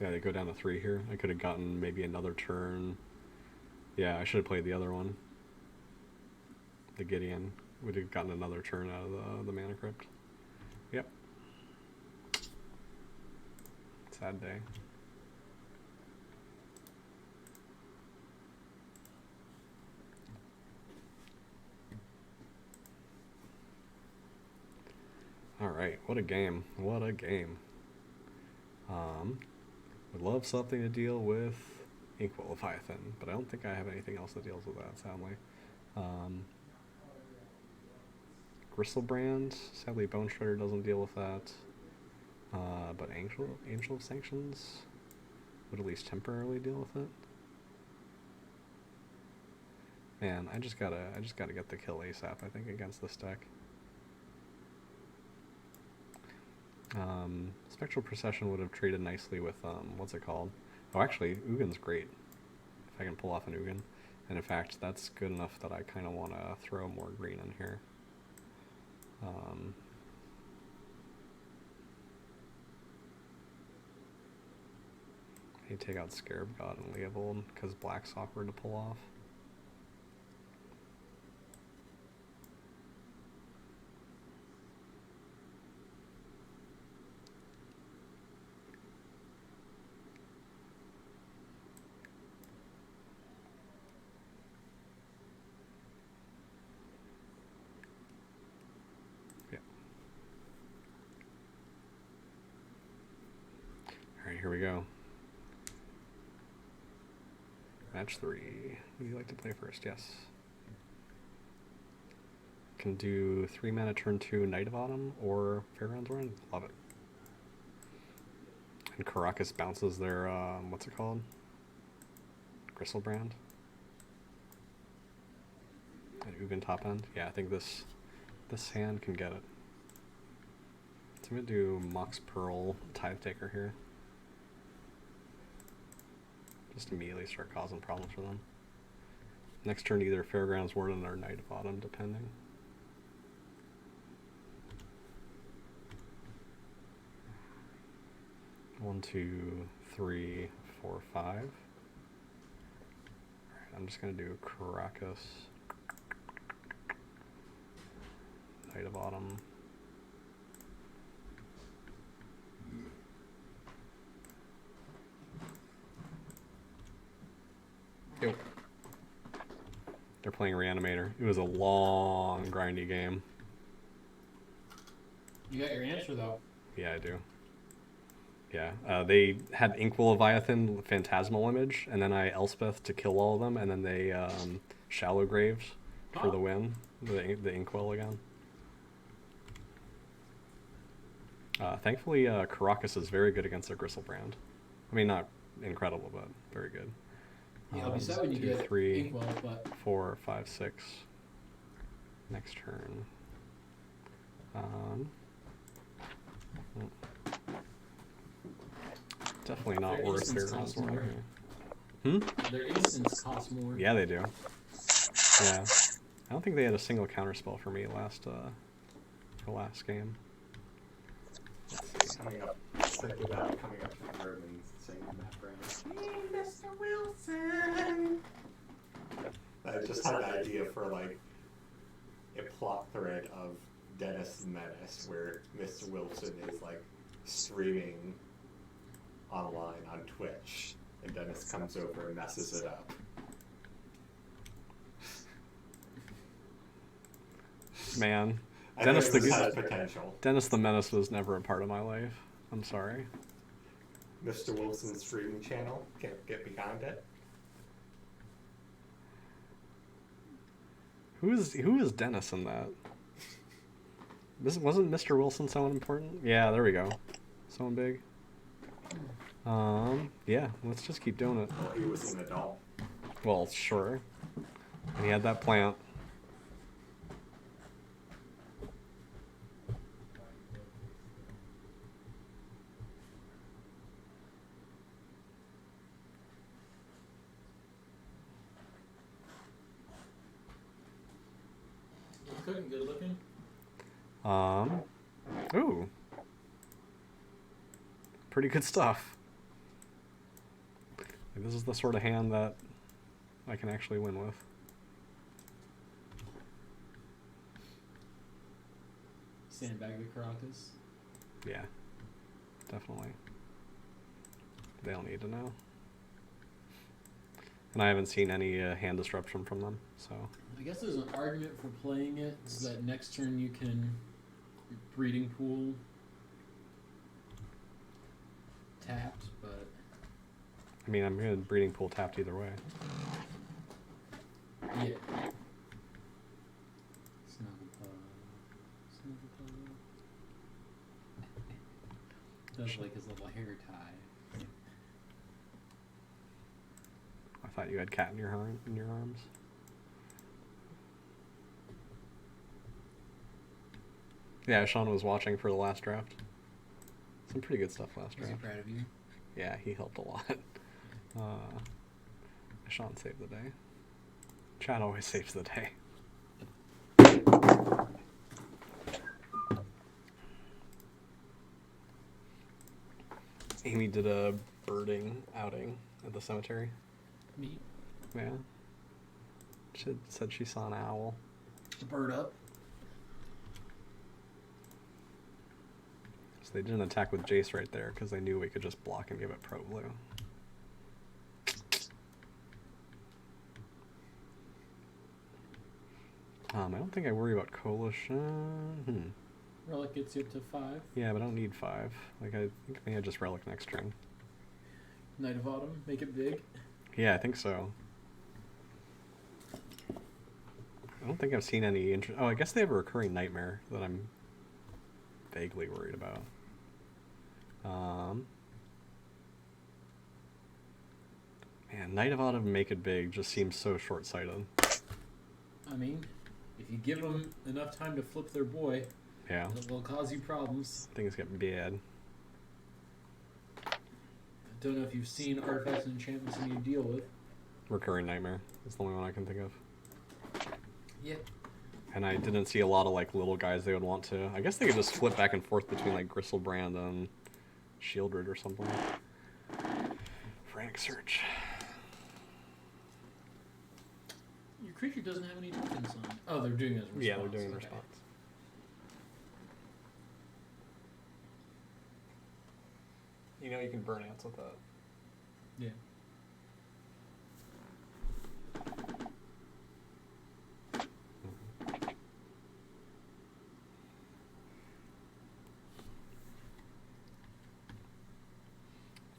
Yeah, they go down to 3 here. I could have gotten maybe another turn. Yeah, I should have played the other one. The Gideon. Would have gotten another turn out of the Mana Crypt. Yep. Sad day. Alright, what a game. What a game. Would love something to deal with Inkwell Leviathan, but I don't think I have anything else that deals with that, sadly. Gristlebrand, sadly Bone Shredder doesn't deal with that. But Angel of Sanctions would at least temporarily deal with it. Man, I just gotta get the kill ASAP, I think, against this deck. Spectral Procession would have traded nicely with, what's it called? Oh, actually, Ugin's great, if I can pull off an Ugin. And in fact, that's good enough that I kind of want to throw more green in here. I need to take out Scarab God and Leovold, because black's awkward to pull off. Alright, here we go. Match 3. Who do you like to play first? Yes. Can do 3 mana turn 2 Knight of Autumn or Fairgrounds Run. Love it. And Karakas bounces their, what's it called? Gristlebrand. And Ugin top end. Yeah, I think this hand can get it. So I'm gonna do Mox Pearl Tithe Taker here. Just immediately start causing problems for them. Next turn, either Fairgrounds Warden or Knight of Autumn, depending. One, two, three, 4, 5. Alright, I'm just gonna do Caracas, Knight of Autumn. Yo. They're playing Reanimator. It was a long, grindy game. You got your answer though. Yeah, I do. Yeah, they had Inkwell Leviathan Phantasmal Image, and then I Elspeth to kill all of them, and then they Shallow Graves for the win. The Inkwell again. Thankfully, Caracas is very good against their Gristlebrand. I mean, not incredible, but very good. Yeah, I'll be sad when you get 3, Inkwell, but 4, 5, 6. Next turn. Definitely not worth Fairgrounds Warden. Their instants cost more. Yeah, they do. Yeah. I don't think they had a single counterspell for me last game. Coming up, thinking about coming up to the room and singing that brand. Hey, Mr. Wilson! I just had an idea for like a plot thread of Dennis the Menace, where Mr. Wilson is like streaming online on Twitch, and Dennis comes over and messes it up. Man, I Dennis think this has potential. Dennis the Menace was never a part of my life. I'm sorry. Mr. Wilson's streaming channel, can't get behind it. Who is Dennis in that? Wasn't Mr. Wilson someone important? Yeah, there we go. Someone big. Yeah, let's just keep doing it. Well, he was an adult. Well, sure. And he had that plant. Cooking, good looking. Ooh. Pretty good stuff. Like, this is the sort of hand that I can actually win with. Sandbag the Caracas. Yeah. Definitely. They'll need to know. And I haven't seen any hand disruption from them, so... I guess there's an argument for playing it so that next turn you can breeding pool tapped, but I mean, I'm going to breeding pool tapped either way. yeah. Snugglepug. Does like his little hair tie. I thought you had cat in your arms. Yeah, Sean was watching for the last draft. Some pretty good stuff last Was draft. he proud of you? Yeah, he helped a lot. Sean saved the day. Chad always saves the day. Amy did a birding outing at the cemetery. Me? Yeah. She said she saw an owl. The bird up? So they didn't attack with Jace right there because they knew we could just block and give it Pro Blue. I don't think I worry about Coalition. Relic gets you up to 5. Yeah, but I don't need 5. Like, I think maybe I just Relic next turn. Knight of Autumn, make it big. Yeah, I think so. I don't think I've seen any interest. Oh, I guess they have a recurring Nightmare that I'm vaguely worried about. Man, Knight of Autumn make it big just seems so short-sighted. I mean, if you give them enough time to flip their boy, Yeah. they'll cause you problems. Things get bad. Don't know if you've seen artifacts and enchantments you need to deal with. Recurring Nightmare is the only one I can think of. Yeah. And I didn't see a lot of like little guys they would want to. I guess they could just flip back and forth between like Gristlebrand and Shieldred or something. Frantic Search. Your creature doesn't have any tokens on. Oh, they're doing it as a response. Yeah, they're doing okay. response. You know you can burn ants with that. Yeah.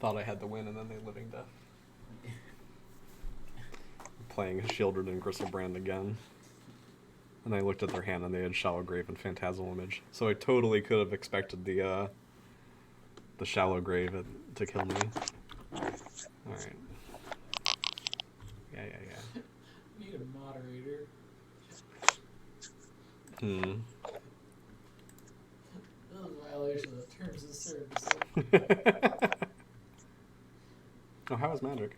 Thought I had the win, and then they living death. Playing Shieldred and Gristlebrand again. And I looked at their hand, and they had Shallow Grave and Phantasmal Image. So I totally could have expected the Shallow Grave to kill me. Alright. Yeah. Need a moderator. That was a violation of the terms of service. Oh, how was Magic?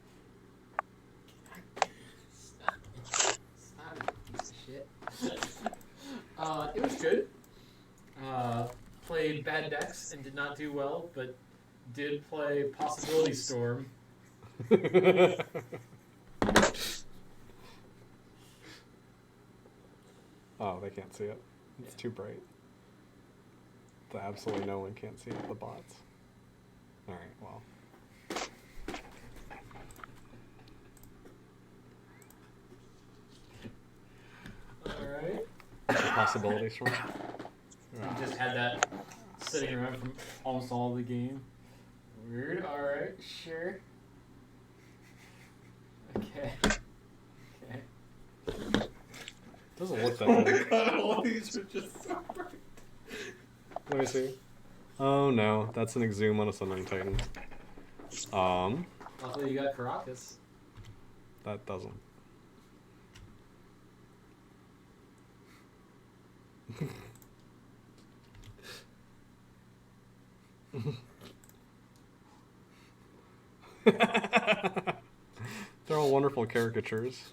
Stop it, piece of shit. It was good. Played bad decks and did not do well, but did play Possibility Storm. Oh, they can't see it. It's too bright. Absolutely no one can't see it, the bots. Alright, well. Alright. Possibility Storm? You just had that sitting around from almost all the game. Weird. Alright, sure. Okay. Doesn't look that Oh my good. god, all these are just so bright. Let me see. Oh no, that's an Exhume on a Sundering Titan. Luckily you got Caracas. That doesn't. They're all wonderful caricatures.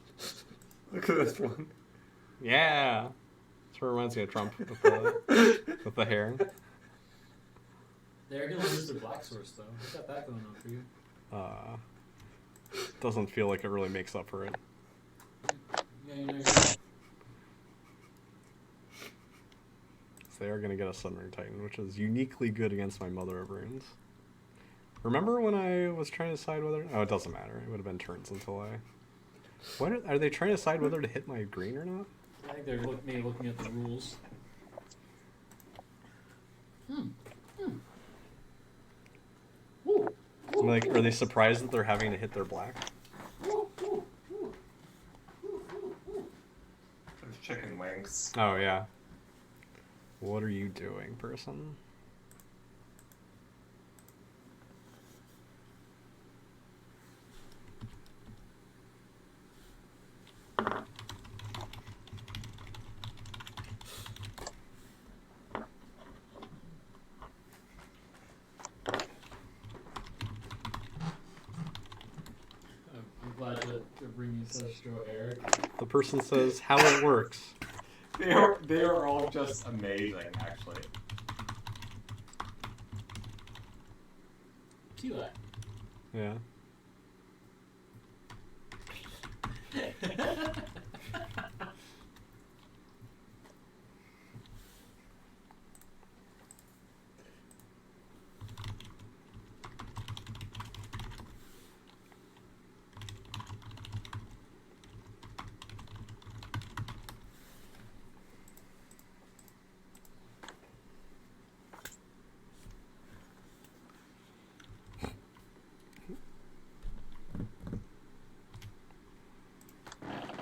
Look at this one. Yeah. That's what reminds me of Trump with the hair. They're gonna lose their Black Source though. What's got that going on for you? Doesn't feel like it really makes up for it. Yeah, you know you're So they are going to get a Sundering Titan, which is uniquely good against my Mother of Runes. Remember when I was trying to decide whether... Oh, it doesn't matter. It would have been turns until I... What are they trying to decide whether to hit my green or not? I think they're maybe looking at the rules. Woo. Like, are they surprised that they're having to hit their black? There's chicken wings. Oh, yeah. What are you doing, person? I'm glad to bring you such joy, Eric. The person says how it works. They are all just amazing, actually. See that? Yeah.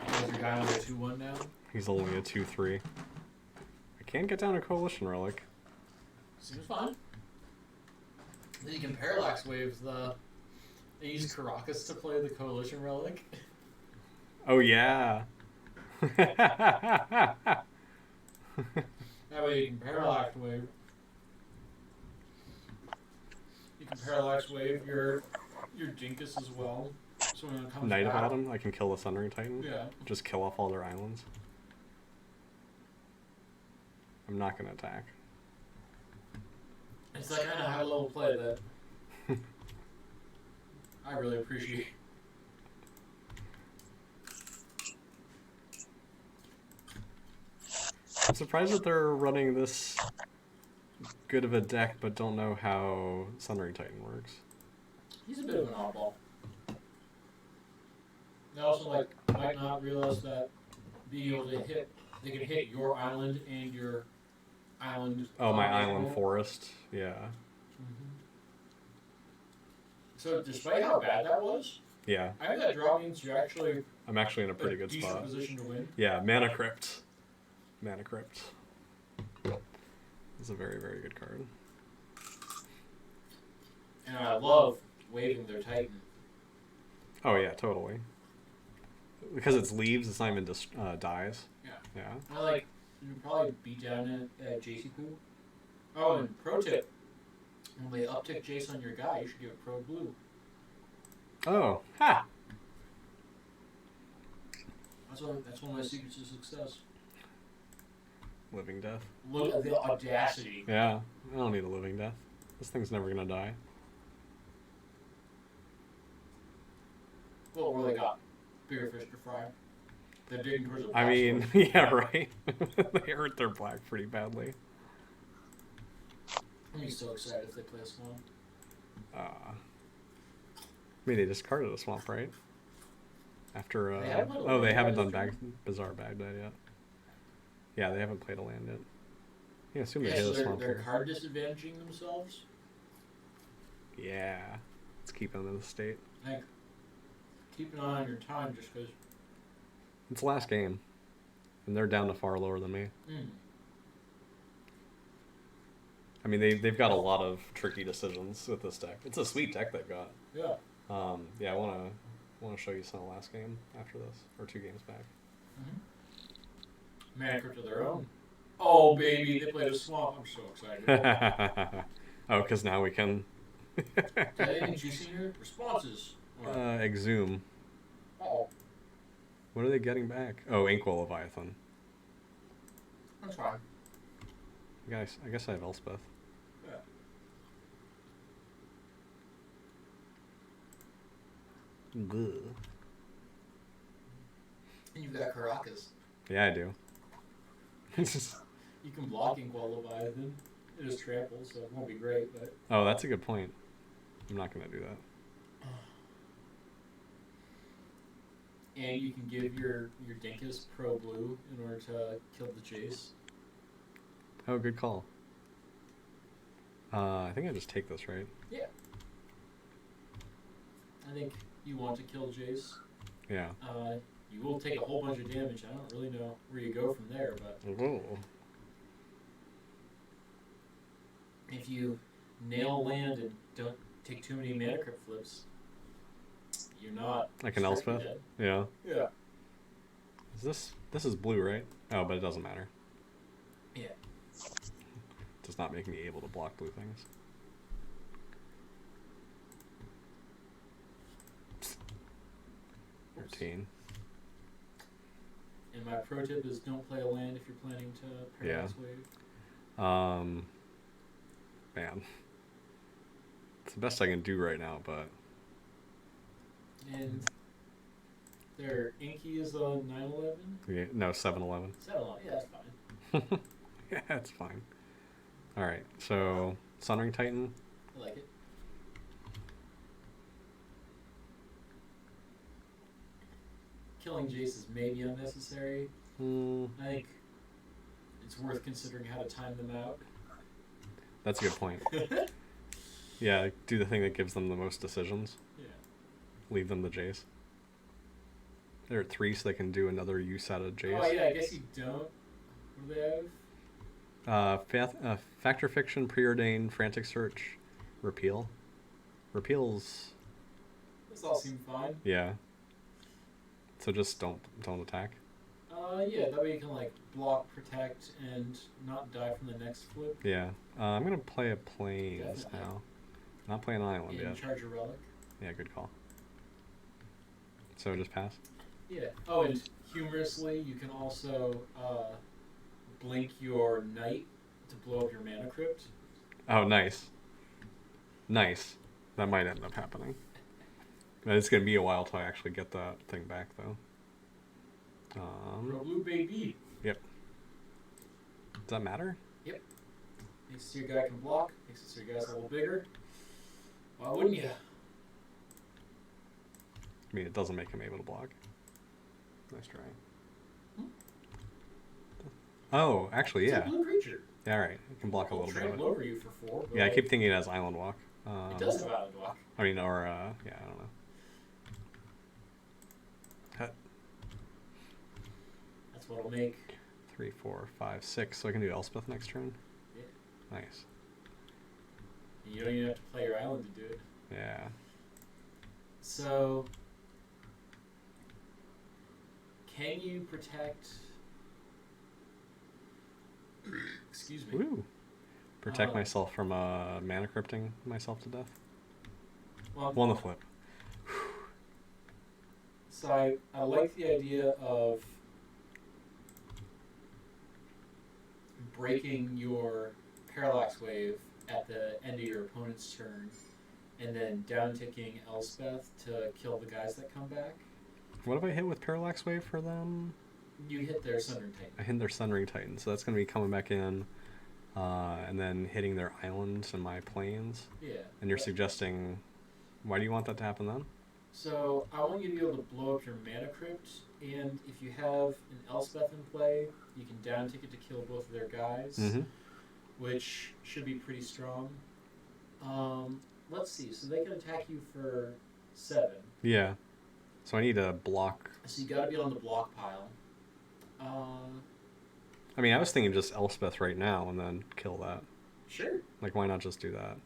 Is your guy on a 2-1 now? He's only a 2-3. I can't get down a Coalition Relic. Seems fine. Then you can Parallax Wave they use Caracas to play the Coalition Relic. Oh, yeah. That way you can Parallax Wave. You can Parallax Wave your your Dinkus as well. So when it comes Knight of back, Adam, I can kill the Sundering Titan. yeah. Just kill off all their islands. I'm not gonna attack. It's that kind of high level play that I really appreciate. I'm surprised that they're running this good of a deck, but don't know how Sundering Titan works. He's a bit of an oddball. They also might not realize that being able to hit, they can hit your island and your island. Oh, my animal. island forest. Yeah. Mm-hmm. So despite how bad that was, Yeah. I think that draw means you're actually I'm actually in a pretty good decent spot. position to win. Yeah, Mana Crypt. Mana Crypt. It's a very, very good card. And I love waving their Titan. Oh, yeah, totally. Because it's leaves, it's not even dies. Yeah. Yeah. I like, you can probably beat down at JC Poo. Oh, and pro tip. When they uptick Jace on your guy, you should give it pro blue. Oh, ha! That's one of my secrets to success. Living Death. Look at the audacity. Yeah, I don't need a Living Death. This thing's never gonna die. Well, where they got bigger fish to fry. They're digging towards the I mean, sword. yeah, right? They hurt their black pretty badly. I'm be so excited if they play a swamp. I mean, they discarded a swamp, right? After, They haven't played a oh, they land haven't yet, done is true. Bizarre Baghdad yet. Yeah, they haven't played a land yet. Yeah, assume they Yeah, hit so a swamp they're here. card disadvantaging themselves. Yeah, let's keep them in the state. Like, keep an eye on your time just because. It's the last game, and they're down to far lower than me. I mean, they've got a lot of tricky decisions with this deck. It's a sweet deck they've got. Yeah. Yeah, I wanna show you some of the last game after this, or 2 games back. Mana Crypt of their own. Oh, baby, they played a swamp. I'm so excited. Oh, because now we can. Is that anything juicy here? Responses. Exhume. Oh, What are they getting back? Oh, Inkwell Leviathan. that's fine. I guess I have Elspeth. Yeah. Ugh. And you've got Caracas. Yeah, I do. You can block Inkwell Leviathan. It is trample, so it won't be great, but. Oh, that's a good point. I'm not gonna do that. And you can give your Dinkus pro blue in order to kill the chase. Oh, good call. I think I just take this, right? Yeah. I think you want to kill Jace. Yeah. You will take a whole bunch of damage. I don't really know where you go from there, but Ooh. if you nail land and don't take too many Mana Crypt flips, you're not. Like an strictly Elspeth? dead. Yeah. Yeah. This is blue, right? Oh, but it doesn't matter. Yeah. Does not make me able to block blue things. Oops. 13. And my pro tip is don't play a land if you're planning to Parallax Wave. Man. It's the best I can do right now, but And their Inky is on 9/11. yeah, no, 7-11. 7/11. Yeah, that's fine. Yeah, it's fine. Alright, so Sundering Titan. I like it. Killing Jace is maybe unnecessary. I think it's worth considering how to time them out. That's a good point. Yeah, do the thing that gives them the most decisions. Yeah. Leave them the Jace. They're at 3, so they can do another use out of Jace. Oh yeah, I guess you don't. What do they have? Factor Fiction, Preordained, Frantic Search, Repeal. Repeal's, This all seem fine. yeah. So just don't attack. Yeah, that way you can like block, protect, and not die from the next flip. Yeah. I'm gonna play a Plains Definitely. now. Not playing an island And yet. charge a relic. Yeah, good call. So just pass? Yeah. Oh, and humorously, you can also blink your knight to blow up your Mana Crypt. Oh, nice. Nice. That might end up happening. But it's going to be a while till I actually get that thing back, though. Pro blue, baby. Yep. Does that matter? Yep. Makes it so your guy can block. Makes it so your guy's a little bigger. Why wouldn't you? I mean, it doesn't make him able to block. Nice try. Oh, actually, It's yeah. a blue creature. Yeah, right. It can block a little bit of Trample it. over you for 4. Yeah, I keep thinking it has Island Walk. It does have Island Walk. I mean, or, yeah, I don't know. That's what'll make. 3, 4, 5, 6. So I can do Elspeth next turn? Yeah. Nice. You don't even have to play your island to do it. Yeah. So, can you protect? Excuse me. Woo. Protect myself from mana crypting myself to death. Well, On the flip. so I like the idea of breaking your Parallax Wave at the end of your opponent's turn, and then down-ticking Elspeth to kill the guys that come back. What if I hit with Parallax Wave for them? You hit their Sundering Titan. I hit their Sundering Titan, so that's going to be coming back in, and then hitting their islands and my plains. Yeah. And you're suggesting, why do you want that to happen then? So I want you to be able to blow up your Mana Crypt, and if you have an Elspeth in play, you can down-tick it to kill both of their guys, which should be pretty strong. Let's see. So they can attack you for 7. Yeah. So I need to block. So you got to be on the block pile. I mean, I was thinking just Elspeth right now and then kill that. Sure. Like, why not just do that?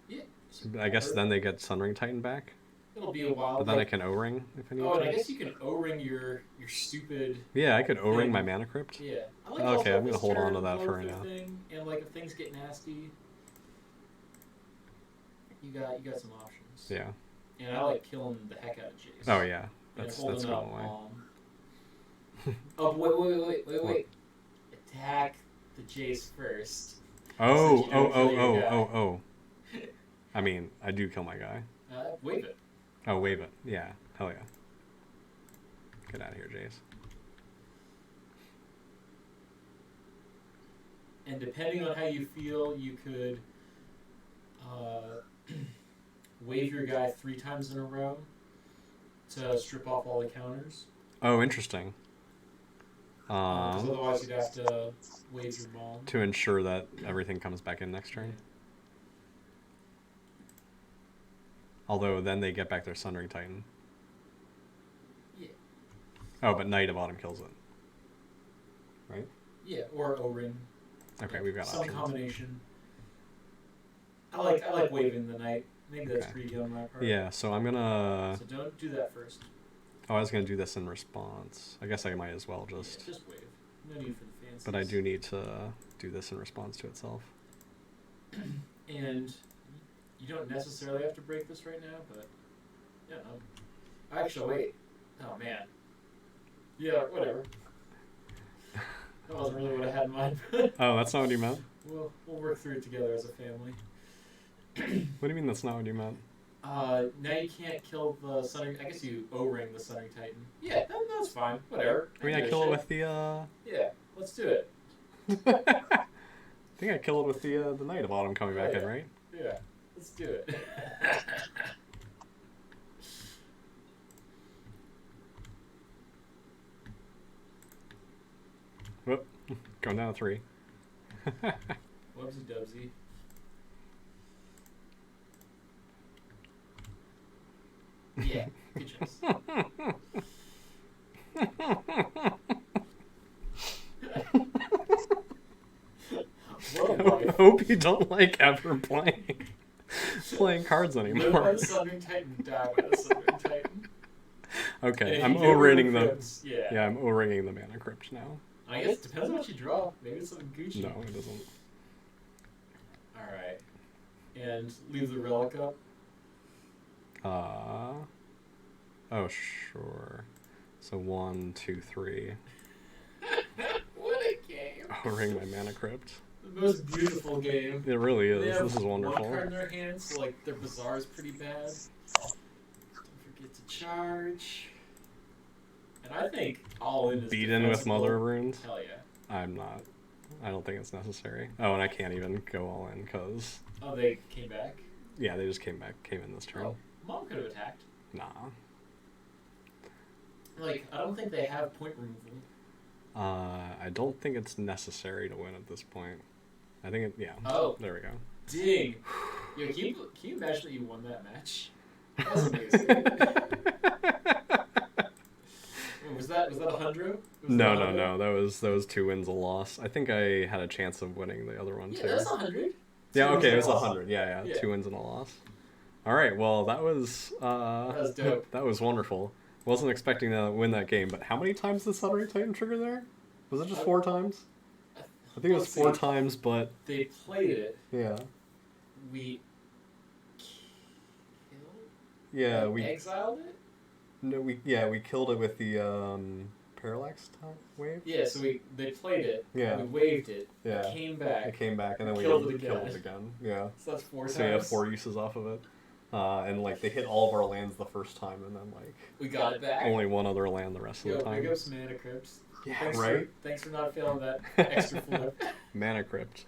Yeah. So I guess then they get Sundering Titan back. it'll be a while. But then I can O-ring if I need Oh, to. and I guess you can O-ring your stupid. Yeah, I could O-ring my Mana Crypt. Yeah. I like Okay, I'm gonna Elspeth's hold on to turn, that blow for up right their now. thing, and like if things get nasty, you got some options. Yeah. And I like killing the heck out of Jace. Oh yeah, And that's holding going up, away. Oh wait! Attack the Jace first. Oh, Since you don't kill your guy. oh. I mean, I do kill my guy. Wave it. Oh, wave it. Yeah, hell yeah. Get out of here, Jace. And depending on how you feel, you could wave your guy 3 times in a row to strip off all the counters. Oh, interesting. 'Cause otherwise you'd have to wave your mom. To ensure that everything comes back in next turn. Although then they get back their Sundering Titan. Yeah. Oh, but Knight of Autumn kills it. Right? Yeah, or O-ring. Okay, we've got some options. combination. I like waving the knight. Maybe that's Okay. greedy on my part. Yeah, so I'm gonna... So don't do that first. Oh, I was gonna do this in response. I guess I might as well Yeah, just... just wave. No need for the fancies. But I do need to do this in response to itself. And you don't necessarily have to break this right now, but yeah. Actually, wait. Oh man. Yeah, whatever. That wasn't really what I had in mind. Oh, that's not what you meant? We'll work through it together as a family. What do you mean that's not what you meant? Now you can't kill the Sundering. I guess you O-ring the Sundering Titan. Yeah, that's fine. Whatever. I mean, I kill it with the, Yeah, let's do it. I think I kill it with the Knight of Autumn coming back in, right? Yeah, let's do it. Whoop. Going down to 3. Wubsy dubsy. Yeah, good choice. What a I life. hope you don't like ever playing cards Live by anymore. the Sundering Titan, die by the Sundering Titan. Okay, And I'm if you get O-ringing rid of the... Crypts, yeah. Yeah, I'm O-ringing the Mana Crypt now. I guess it depends on what you draw. Maybe it's something Gucci. No, it doesn't. Alright. And leave the relic up. Oh, sure. So 1, 2, 3. What a game! O-ring my Mana Crypt. The most beautiful game. It really They is. have This is wonderful. one card in their hands, so like their bazaar is pretty bad. Don't forget to charge. And I think all in is Beat in with defensible. Mother of Runes? Hell yeah. I'm not. I don't think it's necessary. Oh, and I can't even go all in because... Oh, they came back? Yeah, they just came in this turn. Oh, Mom could have attacked. Nah. Like, I don't think they have point removal. I don't think it's necessary to win at this point. I think it, yeah. Oh. There we go. Dang. Yo, can you imagine that you won that match? That was amazing. Was that a 100? No. That was 2 wins, a loss. I think I had a chance of winning the other one Yeah, too. that was 100. Yeah, okay, it was 100. 100. Yeah. Yeah. 2 wins and a loss. All right, well, that was dope. That was wonderful. Wasn't expecting to win that game, but how many times did Suddenly Titan trigger there? Was it just 4 times? I think it was 4 times, but They played it. yeah. We Yeah, we exiled it? no, we killed it with the parallax wave. Yeah, so they played it. Yeah. We waved it. Yeah. Came back. It came back and then we Killed it killed again. it again. Yeah. So that's 4 times. So we have 4 uses off of it. And like they hit all of our lands the first time and then like We got it back. only one other land the rest of Yo, the time. big ups Mana Crypts. Yeah, Thanks right? thanks for not failing that extra flip. Mana Crypt.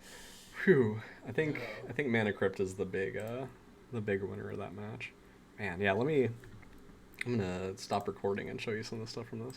Phew. I think Mana Crypt is the big winner of that match. Man, yeah, I'm gonna stop recording and show you some of the stuff from this.